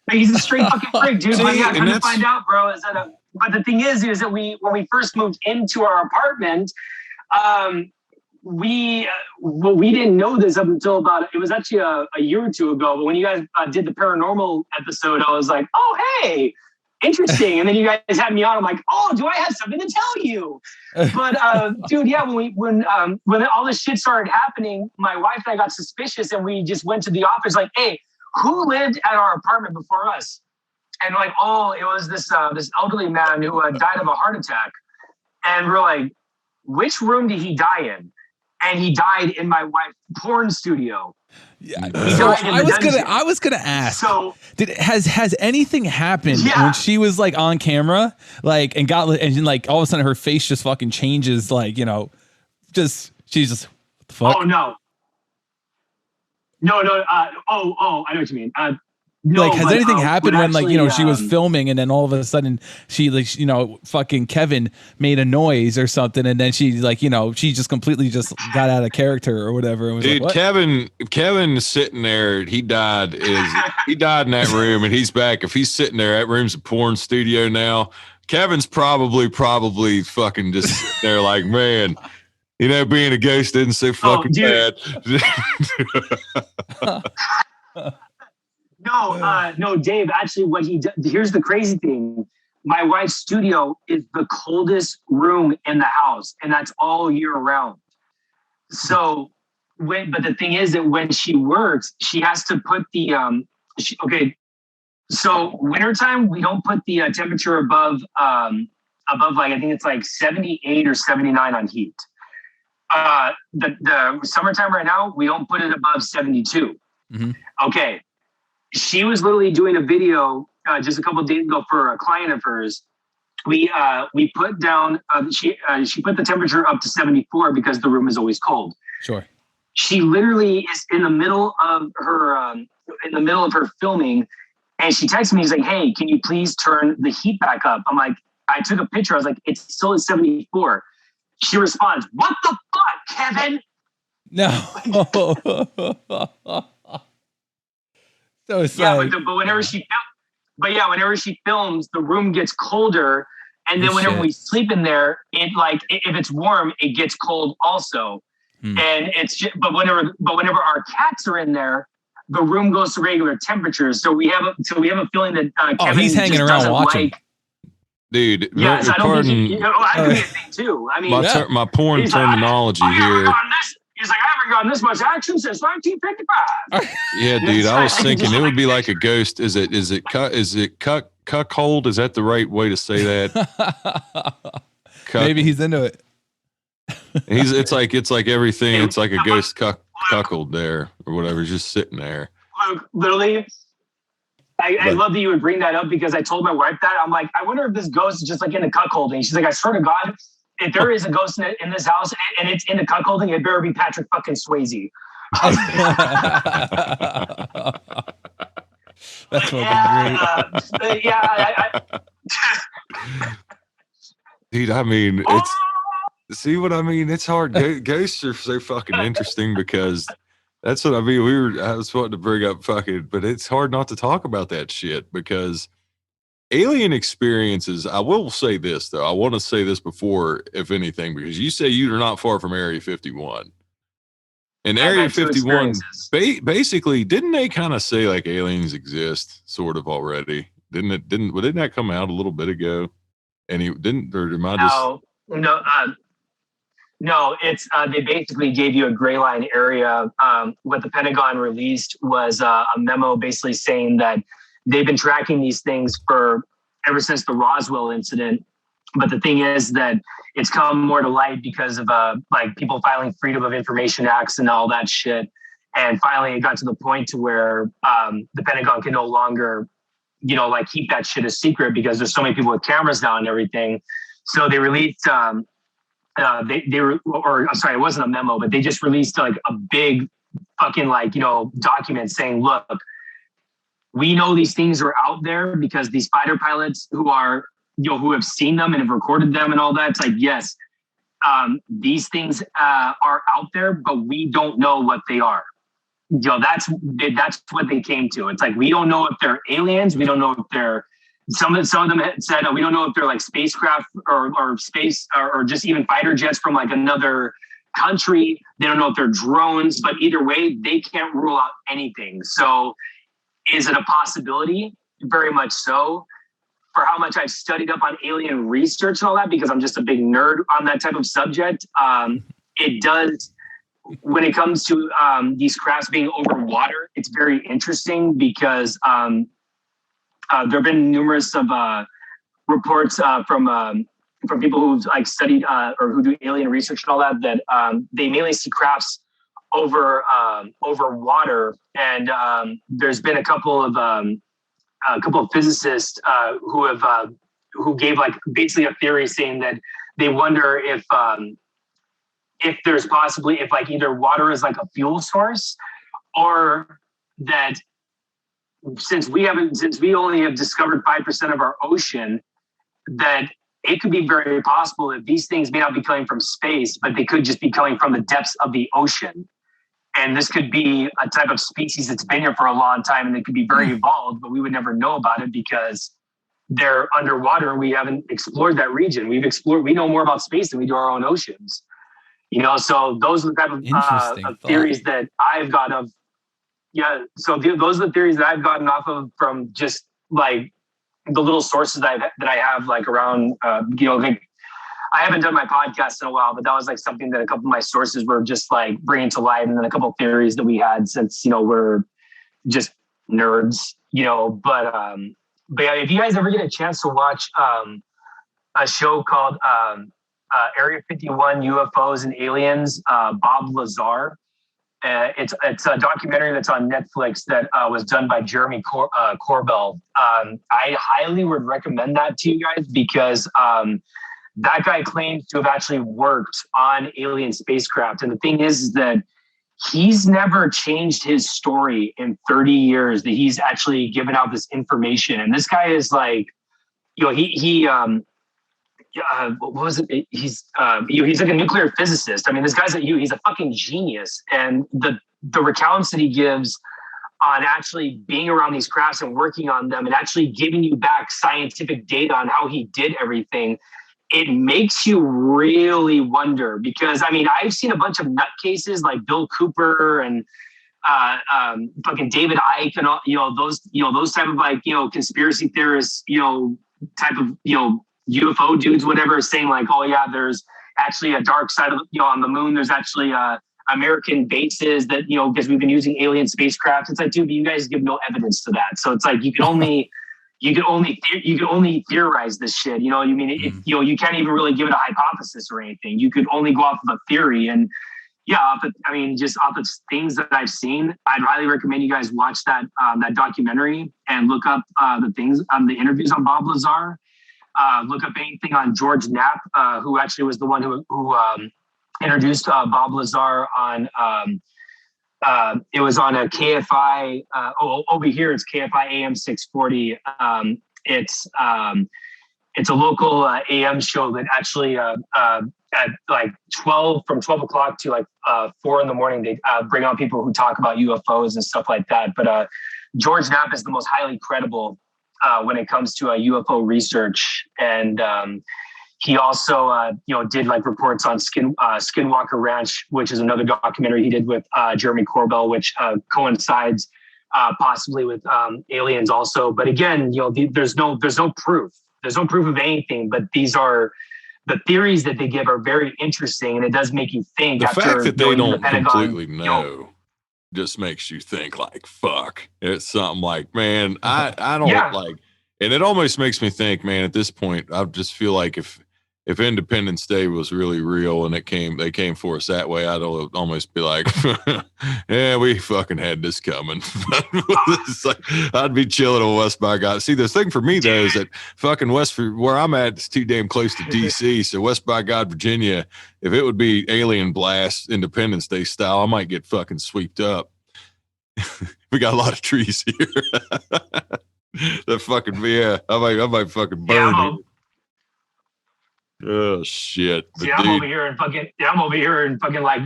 Like, he's a straight fucking prick, dude. But yeah, come to find out, bro, is that but the thing is that when we first moved into our apartment, we didn't know this up until it was actually a year or two ago. But when you guys did the paranormal episode, I was like, oh, hey, interesting. And then you guys had me on. I'm like, oh, do I have something to tell you? But dude, yeah, when all this shit started happening, my wife and I got suspicious, and we just went to the office like, hey, who lived at our apartment before us? And like, oh, it was this elderly man who died of a heart attack. And we're like, which room did he die in? And he died in my wife's porn studio. Yeah. So I was gonna ask. So has anything happened when she was like on camera, like and like all of a sudden her face just fucking changes, like she's just what the fuck? Oh no. No. I know what you mean. No, like, has anything happened when actually, like, she was filming and then all of a sudden she like, fucking Kevin made a noise or something. And then she like, she just completely just got out of character or whatever. And was dude, like, Kevin is sitting there. He died in that room and he's back. If he's sitting there, that room's a porn studio now. Kevin's probably fucking just sitting there like, man, being a ghost isn't so fucking bad. No, Dave, actually what he does, here's the crazy thing. My wife's studio is the coldest room in the house, and that's all year round. So but the thing is that when she works, she has to put the, so wintertime, we don't put the temperature above like, I think it's like 78 or 79 on heat. The summertime right now, we don't put it above 72. Mm-hmm. Okay. She was literally doing a video just a couple of days ago for a client of hers. We put down she put the temperature up to 74 because the room is always cold. Sure. She literally is in the middle of her filming, and she texted me. She's like, "Hey, can you please turn the heat back up?" I'm like, I took a picture. I was like, "It's still at 74." She responds, "What the fuck, Kevin?" No. So but whenever she films, the room gets colder, and then whenever we sleep in there, it like if it's warm, it gets cold also. And it's just, but whenever our cats are in there, the room goes to regular temperatures. So we have a feeling that Kevin he's hanging around watching. Dude, yeah, so I don't think I could be a thing too. I mean, my porn terminology here. He's like, I haven't gotten this much action since 1955. Yeah, dude, I was thinking it would be like a ghost. Is it cuckold? Is that the right way to say that? Maybe he's into it. It's like everything. It's like a ghost cuckold there or whatever. He's just sitting there. Literally, I love that you would bring that up because I told my wife that. I'm like, I wonder if this ghost is just like into cuckolding. She's like, I swear to God, if there is a ghost in this house and it's into cuckolding, it better be Patrick fucking Swayze. That's fucking great. Dude, I mean, see what I mean? It's hard. Ghosts are so fucking interesting because that's what I mean. I was wanting to bring up fucking, but it's hard not to talk about that shit because alien experiences, I will say this, though. I want to say this before, if anything, because you say you are not far from Area 51. And Area 51, basically, didn't they kind of say, like, aliens exist, sort of, already? Didn't that come out a little bit ago? And he didn't, or am I just... No. No, it's they basically gave you a gray line area. What the Pentagon released was a memo basically saying that they've been tracking these things for ever since the Roswell incident. But the thing is that it's come more to light because of like people filing Freedom of Information Acts and all that shit. And finally, it got to the point to where the Pentagon can no longer, like keep that shit a secret because there's so many people with cameras now and everything. So they released. They were, or I'm sorry, it wasn't a memo, but they just released like a big fucking document saying, look, we know these things are out there because these fighter pilots who are, who have seen them and have recorded them and all that. It's like, yes, these things are out there, but we don't know what they are. That's what they came to. It's like, we don't know if they're aliens. We don't know if they're, some of them had said, we don't know if they're like spacecraft or space or just even fighter jets from like another country. They don't know if they're drones, but either way, they can't rule out anything. So is it a possibility? Very much so. For how much I've studied up on alien research and all that, because I'm just a big nerd on that type of subject, it does, when it comes to these crafts being over water, it's very interesting because there have been numerous of reports from people who've like studied or who do alien research and all that they mainly see crafts over water, and there's been a couple of physicists who gave like basically a theory saying that they wonder if there's possibly if like either water is like a fuel source, or that since we only have discovered 5% of our ocean, that it could be very possible that these things may not be coming from space, but they could just be coming from the depths of the ocean. And this could be a type of species that's been here for a long time, and they could be very evolved, but we would never know about it because they're underwater. We haven't explored that region. We know more about space than we do our own oceans. So those are the type of theories that I've got of. Yeah, so those are the theories that I've gotten off of from just like the little sources that I have like around. Like, I haven't done my podcast in a while, but that was like something that a couple of my sources were just like bringing to light, and then a couple of theories that we had since we're just nerds. But yeah, if you guys ever get a chance to watch a show called Area 51 UFOs and Aliens, Bob Lazar. It's a documentary that's on Netflix that was done by Jeremy Corbell. I highly would recommend that to you guys because that guy claims to have actually worked on alien spacecraft. And the thing is that he's never changed his story in 30 years that he's actually given out this information. And this guy is like, what was it? He's like a nuclear physicist. I mean, this guy's he's a fucking genius. And the recounts that he gives on actually being around these crafts and working on them and actually giving you back scientific data on how he did everything, it makes you really wonder. Because I've seen a bunch of nutcases like Bill Cooper and fucking David Icke and all, those type of like, conspiracy theorists, type of, UFO dudes, whatever, saying like, oh yeah, there's actually a dark side of, on the moon. There's actually American bases that, because we've been using alien spacecraft. It's like, dude, you guys give no evidence to that. So it's like, you can only theorize this shit. You can't even really give it a hypothesis or anything. You could only go off of a theory. And yeah, just off of things that I've seen, I'd highly recommend you guys watch that documentary and look up the interviews on Bob Lazar. Look up anything on George Knapp, who actually was the one who introduced Bob Lazar on. It was on a KFI. Over here it's KFI AM 640. It's a local AM show that actually at like 12 o'clock to like 4 a.m. they bring on people who talk about UFOs and stuff like that. But George Knapp is the most highly credible when it comes to UFO research. And he also, did like reports on Skinwalker Ranch, which is another documentary he did with Jeremy Corbell, which coincides possibly with aliens also. But again, there's no proof. There's no proof of anything, but these are the theories that they give are very interesting, and it does make you think. The after fact that they don't the Pentagon, completely know just makes you think like, fuck. It's something like, man, I don't like, and it almost makes me think, man, at this point, I just feel like if Independence Day was really real and they came for us that way, I'd almost be like, yeah, we fucking had this coming. It's like, I'd be chilling on West by God. See, the thing for me though is that fucking where I'm at is too damn close to DC. So West by God, Virginia, if it would be Alien Blast Independence Day style, I might get fucking swept up. We got a lot of trees here. That fucking, yeah, I might fucking burn it. Oh shit! See, I'm over here in fucking like,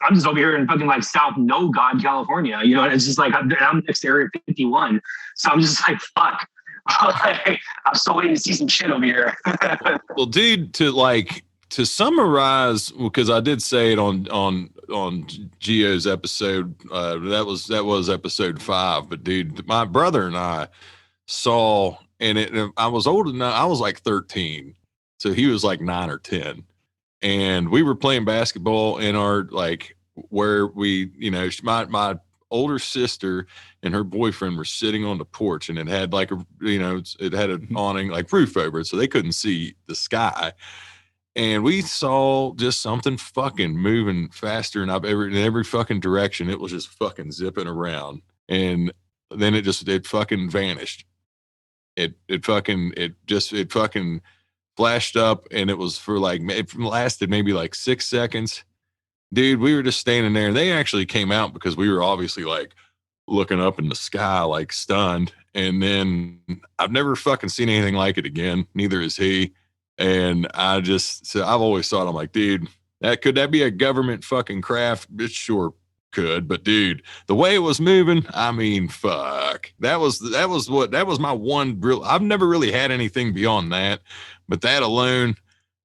I'm just over here in fucking like South No God, California. You know, and it's just like I'm next to Area 51, so I'm just like, fuck. I'm still waiting to see some shit over here. Well, dude, to summarize, because I did say it on Gio's episode. That was episode 5. But dude, my brother and I saw, and I was old enough. I was like 13. So he was like 9 or 10, and we were playing basketball in our, like, where we, you know, my older sister and her boyfriend were sitting on the porch, and it had like it had an awning, like, roof over it, so they couldn't see the sky. And we saw just something fucking moving faster in every fucking direction. It was just fucking zipping around, and then it fucking vanished. It fucking flashed up, and it was for like, it lasted maybe like 6 seconds. Dude, we were just standing there, and they actually came out because we were obviously like looking up in the sky, like stunned. And then I've never fucking seen anything like it again. Neither has he. And I've always thought, I'm like, dude, could that be a government fucking craft? It sure could. But dude, the way it was moving, I mean, fuck. That was my one real, I've never really had anything beyond that. But that alone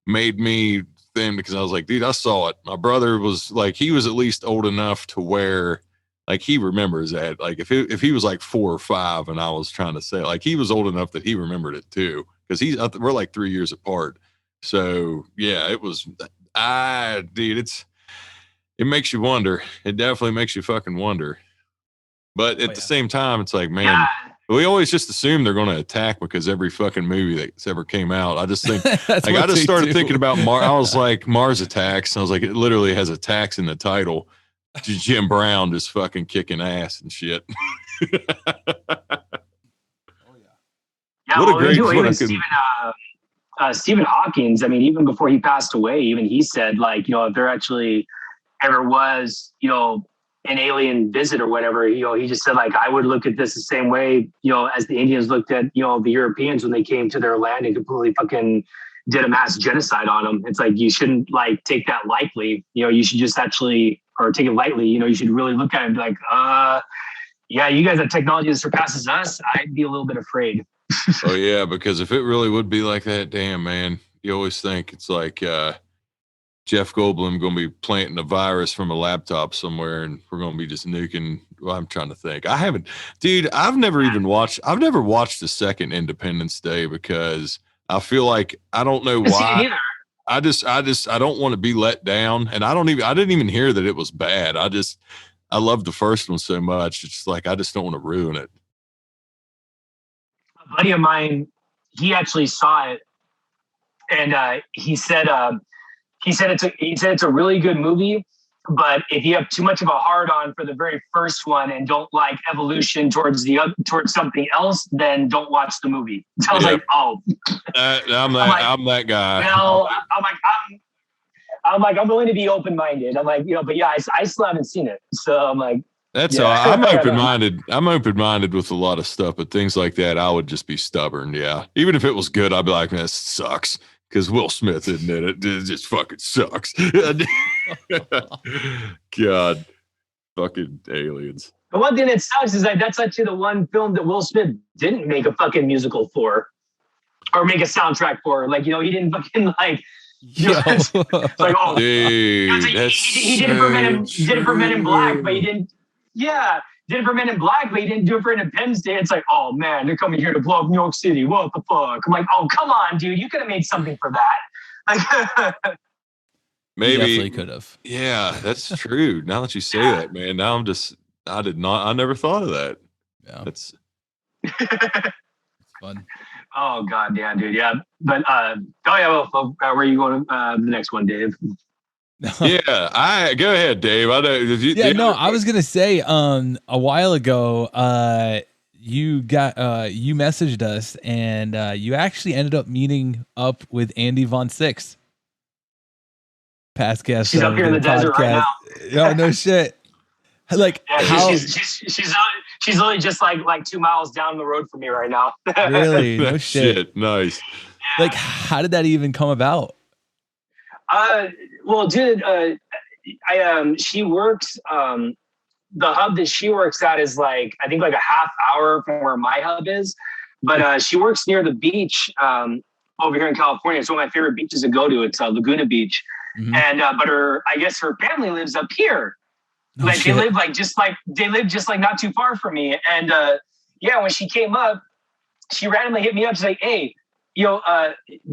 made me think, because I was like, dude, I saw it. My brother was like, he was at least old enough to where, like, he remembers that. Like, if he was like 4 or 5, and I was trying to say, like, he was old enough that he remembered it too, because we're like 3 years apart. So yeah, it was, dude, it makes you wonder. It definitely makes you fucking wonder. But at the same time, it's like, man, we always just assume they're going to attack because every fucking movie that's ever came out. I just think, like, I just started thinking about Mars. I was like, Mars Attacks. I was like, it literally has attacks in the title. Jim Brown just fucking kicking ass and shit. What a great Stephen Hawking. I mean, even before he passed away, even he said, like, you know, if there actually ever was, you know, an alien visit or whatever, you know, he just said, like, I would look at this the same way, you know, as the Indians looked at, you know, the Europeans when they came to their land and completely fucking did a mass genocide on them. It's like, you shouldn't, like, take that lightly. You know, you should just actually, or take it lightly. You know, you should really look at it and be like, yeah, you guys have technology that surpasses us. I'd be a little bit afraid. Oh yeah, because if it really would be like that, damn, man, you always think it's like Jeff Goldblum going to be planting a virus from a laptop somewhere, and we're going to be just nuking. Well, I'm trying to think. I've never watched the second Independence Day because I feel like, I don't know why. I don't want to be let down, and I didn't even hear that it was bad. I love the first one so much. It's like, I just don't want to ruin it. A buddy of mine, he actually saw it, and he said it's a really good movie, but if you have too much of a hard on for the very first one and don't like evolution towards something else, then don't watch the movie. So I was like, oh, I'm that guy. Well, I'm willing to be open-minded. I'm like, you know, but yeah, I still haven't seen it, so I'm like, that's all. I'm open-minded. I'm open-minded with a lot of stuff, but things like that, I would just be stubborn. Yeah, even if it was good, I'd be like, man, this sucks. Because Will Smith isn't in it. It just fucking sucks. God, fucking aliens. The one thing that sucks is that that's actually the one film that Will Smith didn't make a fucking musical for, or make a soundtrack for. Like, you know, he didn't fucking like. You know, it's like, oh, dude, he did it for Men in Black, but he didn't. Yeah, did it for Men in Black, but he didn't do it for Independence Day. It's like, oh man, they're coming here to blow up New York City. What the fuck? I'm like, oh, come on, dude. You could have made something for that. Maybe definitely could have. Yeah, that's true. Now that you say that, man, now I never thought of that. Yeah, That's it's fun. Oh god, yeah, dude, yeah. But well, where are you going? The next one, Dave. yeah. Go ahead, Dave. I know. I was gonna say, a while ago, you messaged us, and you actually ended up meeting up with Andy Von Six. Past guest. She's up here in the desert right now. Oh, no shit. Like, Yeah, how? she's literally just like 2 miles down the road from me right now. Really? No shit. Nice. Like, how did that even come about? Well, dude, she works. The hub that she works at is like, I think like a half hour from where my hub is, but she works near the beach over here in California. It's one of my favorite beaches to go to. It's Laguna Beach, and but I guess her family lives up here. Oh, like shit. they live just like not too far from me. And when she came up, she randomly hit me up. She's like, "Hey, do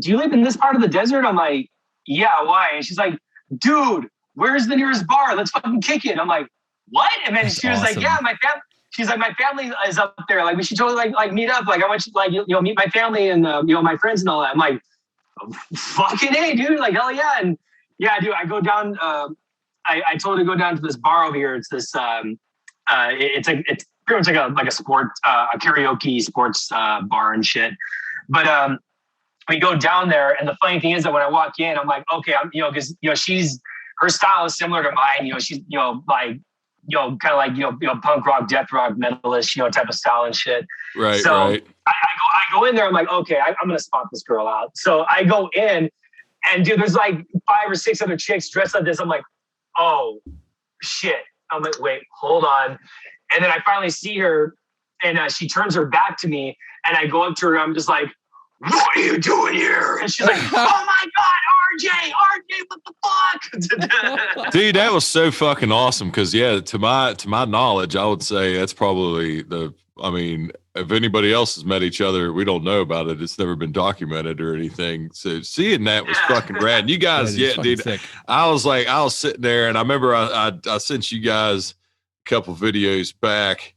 you live in this part of the desert?" I'm like, "Yeah, why?" And she's like, "Dude, where's the nearest bar? Let's fucking kick it." I'm like, "What?" And then she was like, "Yeah, my family." She's like, "My family is up there. Like, we should totally like meet up. Like, I want you meet my family and my friends and all that." I'm like, "Fucking A, dude! Like, hell yeah!" And yeah, dude, I go down. I told her to go down to this bar over here. It's this. It's pretty much like a sport, a karaoke sports bar and shit. But we go down there, and the funny thing is that when I walk in, I'm like, okay, because her style is similar to mine. She's kind of like punk rock, death rock, metalist, type of style and shit. Right. So right. I go in there. I'm like, okay, I'm gonna spot this girl out. So I go in, and dude, there's like 5 or 6 other chicks dressed like this. I'm like, oh shit. I'm like, wait, hold on. And then I finally see her, and she turns her back to me, and I go up to her, and I'm just like, "What are you doing here?" And she's like, "Oh my God, RJ, what the fuck?" Dude, that was so fucking awesome. Cause to my knowledge, I would say that's probably if anybody else has met each other, we don't know about it. It's never been documented or anything. So seeing that was fucking rad. And you guys, dude, sick. I was sitting there, and I remember I sent you guys a couple videos back,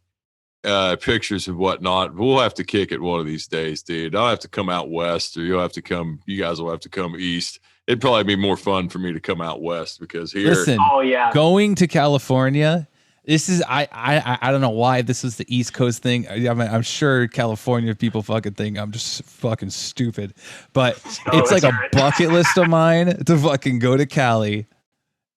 pictures and whatnot. We'll have to kick it one of these days, dude. I'll have to come out west, or you guys will have to come east. It'd probably be more fun for me to come out west, because here. Listen, going to California, this is I don't know why this is the East Coast thing. I'm sure California people fucking think I'm just fucking stupid, but it's like a bucket list of mine to fucking go to Cali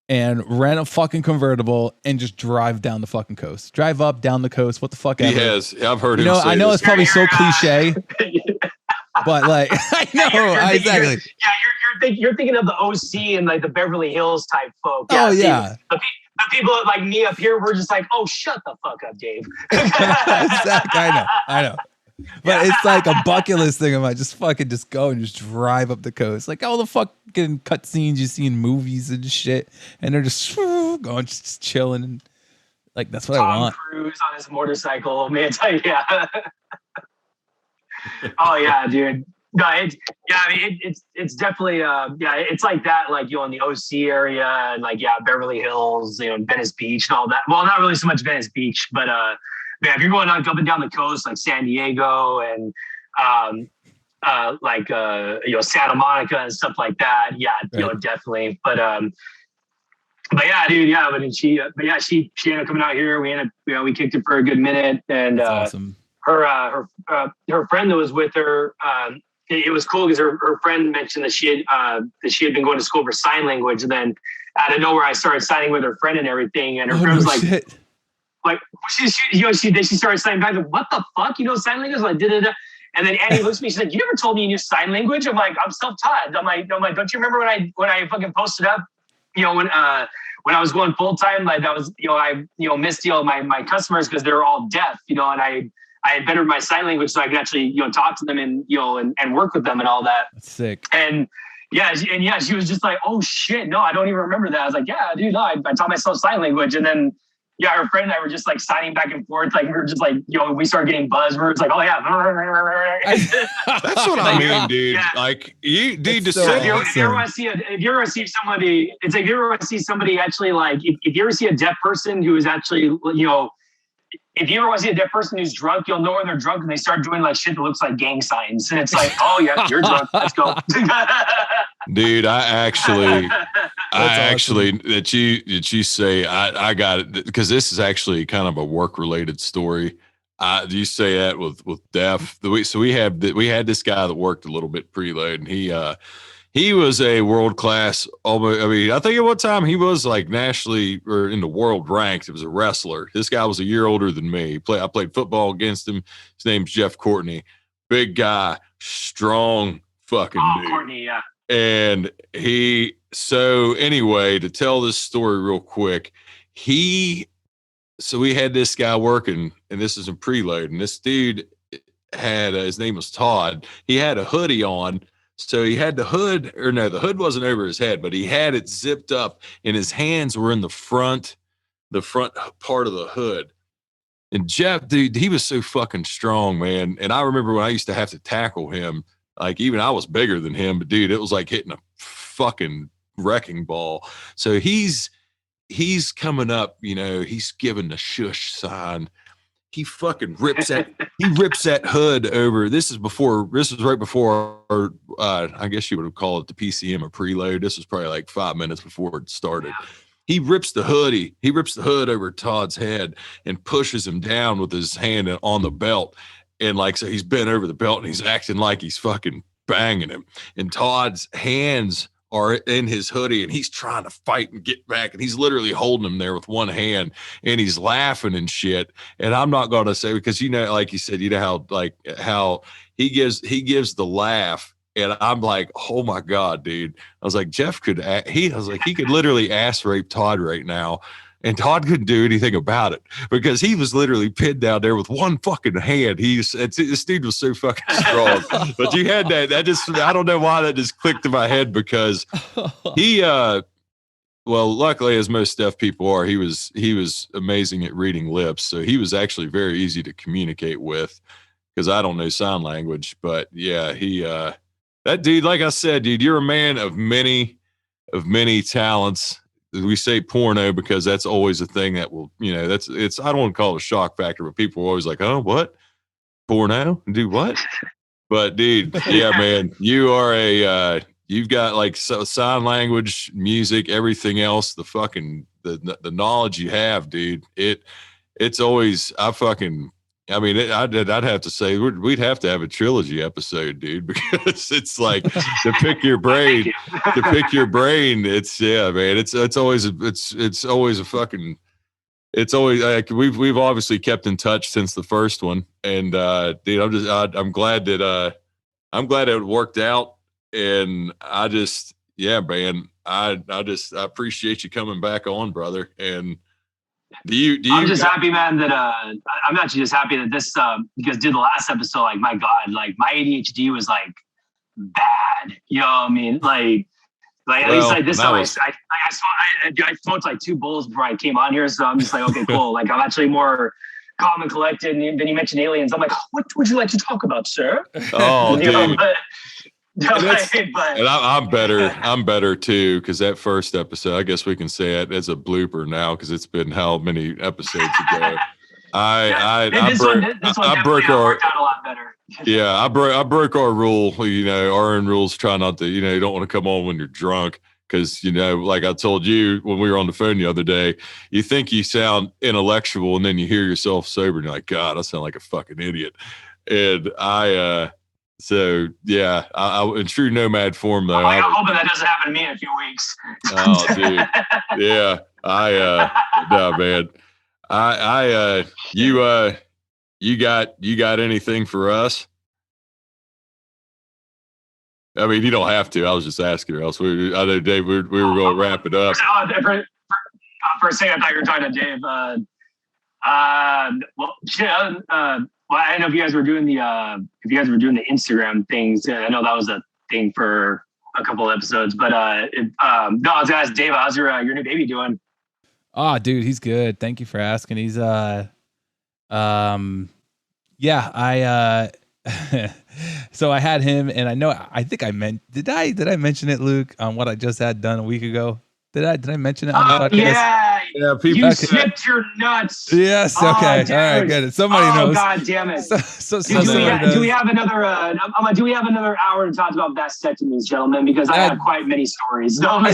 and rent a fucking convertible and just drive down the fucking coast. Drive up, down the coast. What the fuck ever. Yes, I've heard him say I know this. it's probably so cliche, but like, I know, exactly. You're thinking of the OC and like the Beverly Hills type folk. Yeah, yeah. The people like me up here, we're just like, oh, shut the fuck up, Dave. Exactly. I know. But it's like a bucket list thing. I just go and just drive up the coast. Like all the fucking cutscenes you see in movies and shit. And they're just going, just chilling. And like, that's what I want. Tom Cruise on his motorcycle. Man, yeah. Oh, yeah, dude. No, it's definitely, it's like that, like, in the OC area and like, Beverly Hills, Venice Beach and all that. Well, not really so much Venice Beach, but, if you're going up and down the coast, like San Diego and Santa Monica and stuff like that, right. Definitely. But yeah, dude, she ended up coming out here. We ended up, we kicked it for a good minute, and awesome. Her friend that was with her, it was cool because her friend mentioned that she had been going to school for sign language, and then out of nowhere I started signing with her friend and everything, and her friend was like. Shit. Like she started signing back. Like, what the fuck? Sign language? Like, da-da-da. And then Annie looks at me. She's like, "You never told me you knew sign language." I'm like, "I'm self-taught." I'm like, "Don't you remember when I fucking posted up? When I was going full time, like that was I missed my customers because they were all deaf. And I had bettered my sign language so I could actually talk to them and and work with them and all that." That's sick. And she was just like, "Oh shit, no, I don't even remember that." I was like, "Yeah, dude, no, I taught myself sign language." And then yeah, our friend and I were just like signing back and forth. Like we were just like, we started getting buzzwords. Like, oh yeah. That's what I mean, dude. Yeah. Like you, dude, That's to so say, awesome. If you ever want to see if you ever see somebody, it's like if you ever want to see somebody actually like, if you ever see a deaf person who is actually, if you ever want to see a deaf person who's drunk, you'll know when they're drunk and they start doing like shit that looks like gang signs. And it's like, oh yeah, you're drunk. Let's go. dude, I actually awesome. that you say I got it because this is actually kind of a work related story. Do you say that with deaf? So we had this guy that worked a little bit preload, and he was a world class. I mean, I think at one time he was like nationally or in the world ranked. It was a wrestler. This guy was a year older than me. I played football against him. His name's Jeff Courtney. Big guy, strong fucking dude. Courtney, yeah. And anyway, to tell this story real quick, so we had this guy working, and this is in preload, and this dude had, his name was Todd. He had a hoodie on. So he had the hood wasn't over his head, but he had it zipped up and his hands were in the front part of the hood. And Jeff, dude, he was so fucking strong, man. And I remember when I used to have to tackle him, like even I was bigger than him, but dude, it was like hitting a fucking wrecking ball. So he's coming up, he's giving the shush sign. He fucking rips that hood over. This was right before, I guess you would have called it the PCM or preload. This was probably like 5 minutes before it started. He rips the hood over Todd's head and pushes him down with his hand on the belt. And like, so he's bent over the belt and he's acting like he's fucking banging him. And Todd's hands are in his hoodie and he's trying to fight and get back. And he's literally holding him there with one hand and he's laughing and shit. And I'm not going to say, because, like you said, how he gives the laugh. And I'm like, oh my God, dude. I was like, Jeff he could literally ass rape Todd right now. And Todd couldn't do anything about it because he was literally pinned down there with one fucking hand. This dude was so fucking strong. But you had I don't know why that just clicked in my head because luckily, as most deaf people are, he was amazing at reading lips. So he was actually very easy to communicate with because I don't know sign language. But yeah, that dude, like I said, dude, you're a man of many talents. We say porno because that's always a thing that will, I don't want to call it a shock factor, but people are always like, oh, what? Porno? Do what? But dude, yeah, man, you are you've got like sign language, music, everything else, the knowledge you have, dude. It's always, I'd have to say we'd have to have a trilogy episode, dude, because it's like to pick your brain. It's man. It's always a fucking. It's always like we've obviously kept in touch since the first one, and dude, I'm glad that it worked out, and man, I appreciate you coming back on, brother, and. I'm just happy, man, that I'm actually just happy that this because the last episode, like my God, like my ADHD was like bad. You know what I mean? Like at least like this time I smoked like 2 bowls before I came on here, so I'm just like, okay, cool. Like I'm actually more calm and collected. And then you mentioned aliens. I'm like, what would you like to talk about, sir? Oh, dude. But I'm better too, because that first episode, I guess we can say it as a blooper now, because it's been how many episodes ago. This one broke worked out a lot better. Yeah, I broke our rule. Our own rules. Try not to. You don't want to come on when you're drunk, because like I told you when we were on the phone the other day, you think you sound intellectual, and then you hear yourself sober, and you're like, God, I sound like a fucking idiot. And so yeah, I in true nomad form though. I'm hoping that doesn't happen to me in a few weeks. Oh, dude, yeah. No, man. You got anything for us? I mean, you don't have to. I was just asking, or else I know Dave. We were going to wrap it up. For a second, I thought you were talking to Dave. Well, I don't know if you guys were doing the Instagram things. I know that was a thing for a couple of episodes, but no, I was gonna ask Dave, how's your new baby doing? Oh, dude, he's good. Thank you for asking. He's yeah, so I had him, and I think I meant did I mention it, Luke, on what I just had done a week ago? Did I mention it on the podcast? Yeah, people you snipped your nuts. Yes. Okay. All right. Good. Somebody knows. God damn it. Do we have another? Do we have another hour to talk about vasectomies, gentlemen? Because I have quite many stories. No, I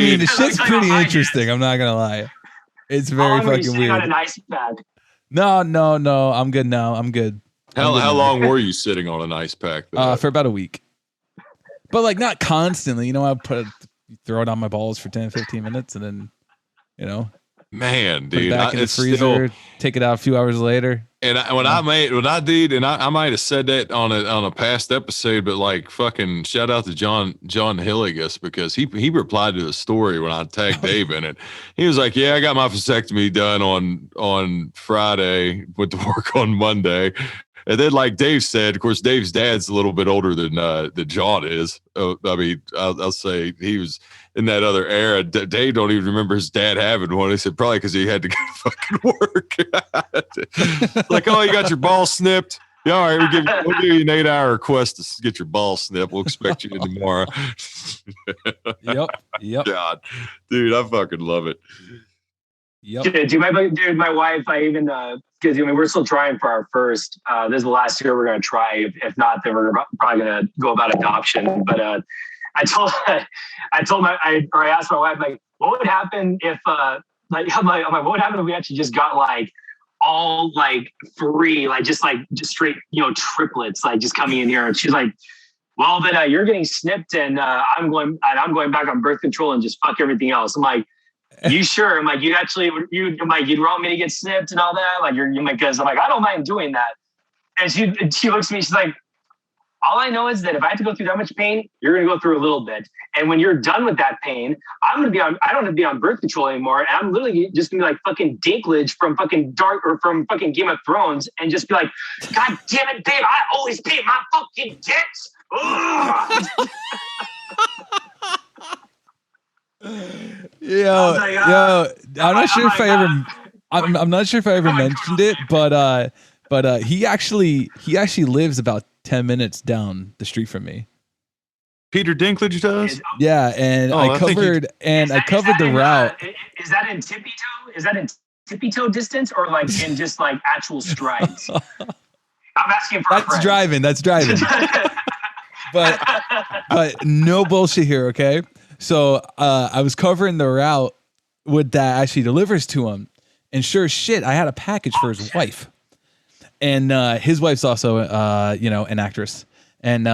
mean, the shit's pretty interesting. I'm not gonna lie. It's very fucking weird. On an ice pack? No. I'm good now. I'm good. How long were you sitting on an ice pack? For about a week. But like not constantly. I throw it on my balls for 10, 15 minutes, and then, man, put dude, it back in the freezer, take it out a few hours later. And I might have said that on a past episode, but like fucking shout out to John Hilligus, because he replied to the story when I tagged Dave in it. He was like, "Yeah, I got my vasectomy done on Friday, went to work on Monday." And then, like Dave said, of course, Dave's dad's a little bit older than John is. I mean, I'll say he was in that other era. Dave don't even remember his dad having one. He said probably because he had to go to fucking work. Like, oh, you got your balls snipped? Yeah, all right, we'll give you an 8-hour request to get your balls snipped. We'll expect you in tomorrow. Yep. God, dude, I fucking love it. Yep. Dude, my wife, because we're still trying for our first. This is the last year we're going to try. If not, then we're probably going to go about adoption. But I asked my wife, like, what would happen if what would happen if we actually just got like all like free, like just straight, triplets, like just coming in here. And she's like, well, then you're getting snipped, and I'm going back on birth control and just fuck everything else. I'm like, you sure? I'm like, you'd want me to get snipped and all that? Like, you're because I'm like, I don't mind doing that. And she looks at me, she's like, all I know is that if I have to go through that much pain, you're going to go through a little bit. And when you're done with that pain, I don't have to be on birth control anymore. And I'm literally just going to be like fucking Dinklage from fucking from fucking Game of Thrones, and just be like, God damn it, babe, I always pay my fucking debts. I'm not sure if I ever mentioned it, but he actually lives about 10 minutes down the street from me. Peter Dinklage does? Yeah, and I covered the route. Is that in tippy toe? Is that in tippy toe distance, or like in just like actual strides? I'm asking for That's driving. But no bullshit here, okay? So I was covering the route with that actually delivers to him, and sure as shit, I had a package for his wife, and his wife's also an actress, and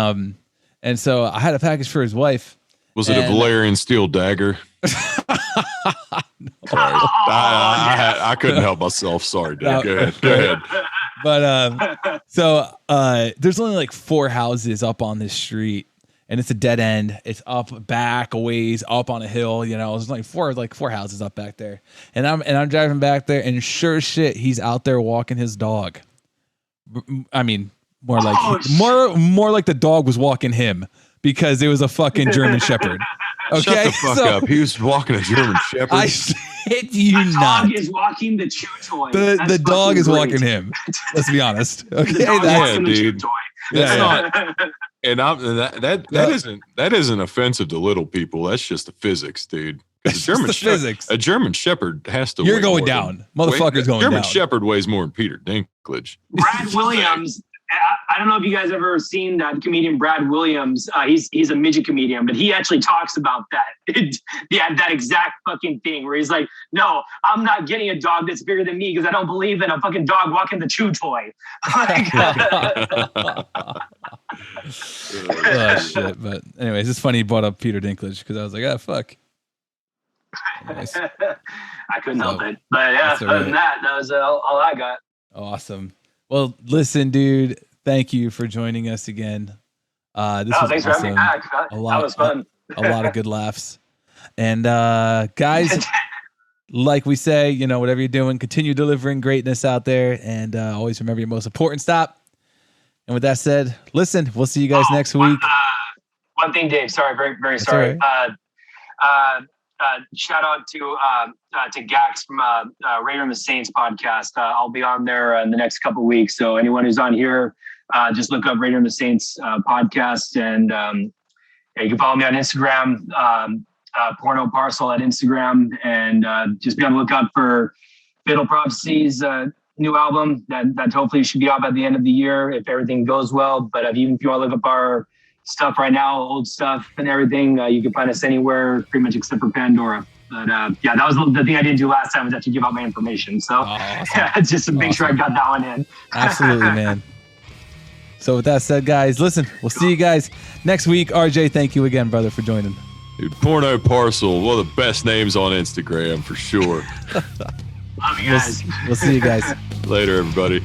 so I had a package for his wife. Was it a Valerian steel dagger? Sorry, I couldn't help myself. Sorry, Dave. Go ahead. But so there's only like 4 houses up on this street. And it's a dead end. It's up back a ways, up on a hill. There's like four houses up back there. And I'm driving back there, and sure as shit, he's out there walking his dog. I mean, more like the dog was walking him, because it was a fucking German Shepherd. Okay, shut the fuck up. He was walking a German Shepherd. I shit you not. The dog is walking the chew toy. The dog is walking him. Let's be honest. Okay, yeah, dude. That's not. And that isn't offensive to little people. That's just the physics, dude. A German Shepherd has to. You're going down, motherfucker's going down. German Shepherd weighs more than Peter Dinklage. Brad Williams. I don't know if you guys have ever seen that comedian Brad Williams. He's a midget comedian, but he actually talks about that. That exact fucking thing where he's like, no, I'm not getting a dog that's bigger than me because I don't believe in a fucking dog walking the chew toy. Oh shit! But anyways, it's funny you brought up Peter Dinklage, because I was like, fuck. Anyways. I couldn't help it, but yeah. Other than that was all I got. Awesome. Well, listen, dude. Thank you for joining us again. This was thanks awesome. for having me back. That was fun. A lot of good laughs. And guys, like we say, whatever you're doing, continue delivering greatness out there, and always remember your most important stop. And with that said, listen, we'll see you guys next week. One thing, Dave. Sorry, very, very sorry. Right. shout out to Gax from Raider and the Saints podcast. I'll be on there in the next couple of weeks. So anyone who's on here, just look up Raider and the Saints podcast, and you can follow me on Instagram, Porno Parcel at Instagram, and just be on the lookout for Fatal Prophecies new album that hopefully should be out by the end of the year if everything goes well. But even if you want to look up our stuff right now, old stuff and everything, you can find us anywhere pretty much except for Pandora. But yeah, that was the thing I didn't do last time, was actually give out my information. So awesome. Just to make sure I got that one in. Absolutely, man. So with that said, guys, listen, we'll see you guys next week. RJ, thank you again, brother, for joining. Dude, Porno Parcel, one of the best names on Instagram for sure. Love you guys. We'll see you guys. Later, everybody.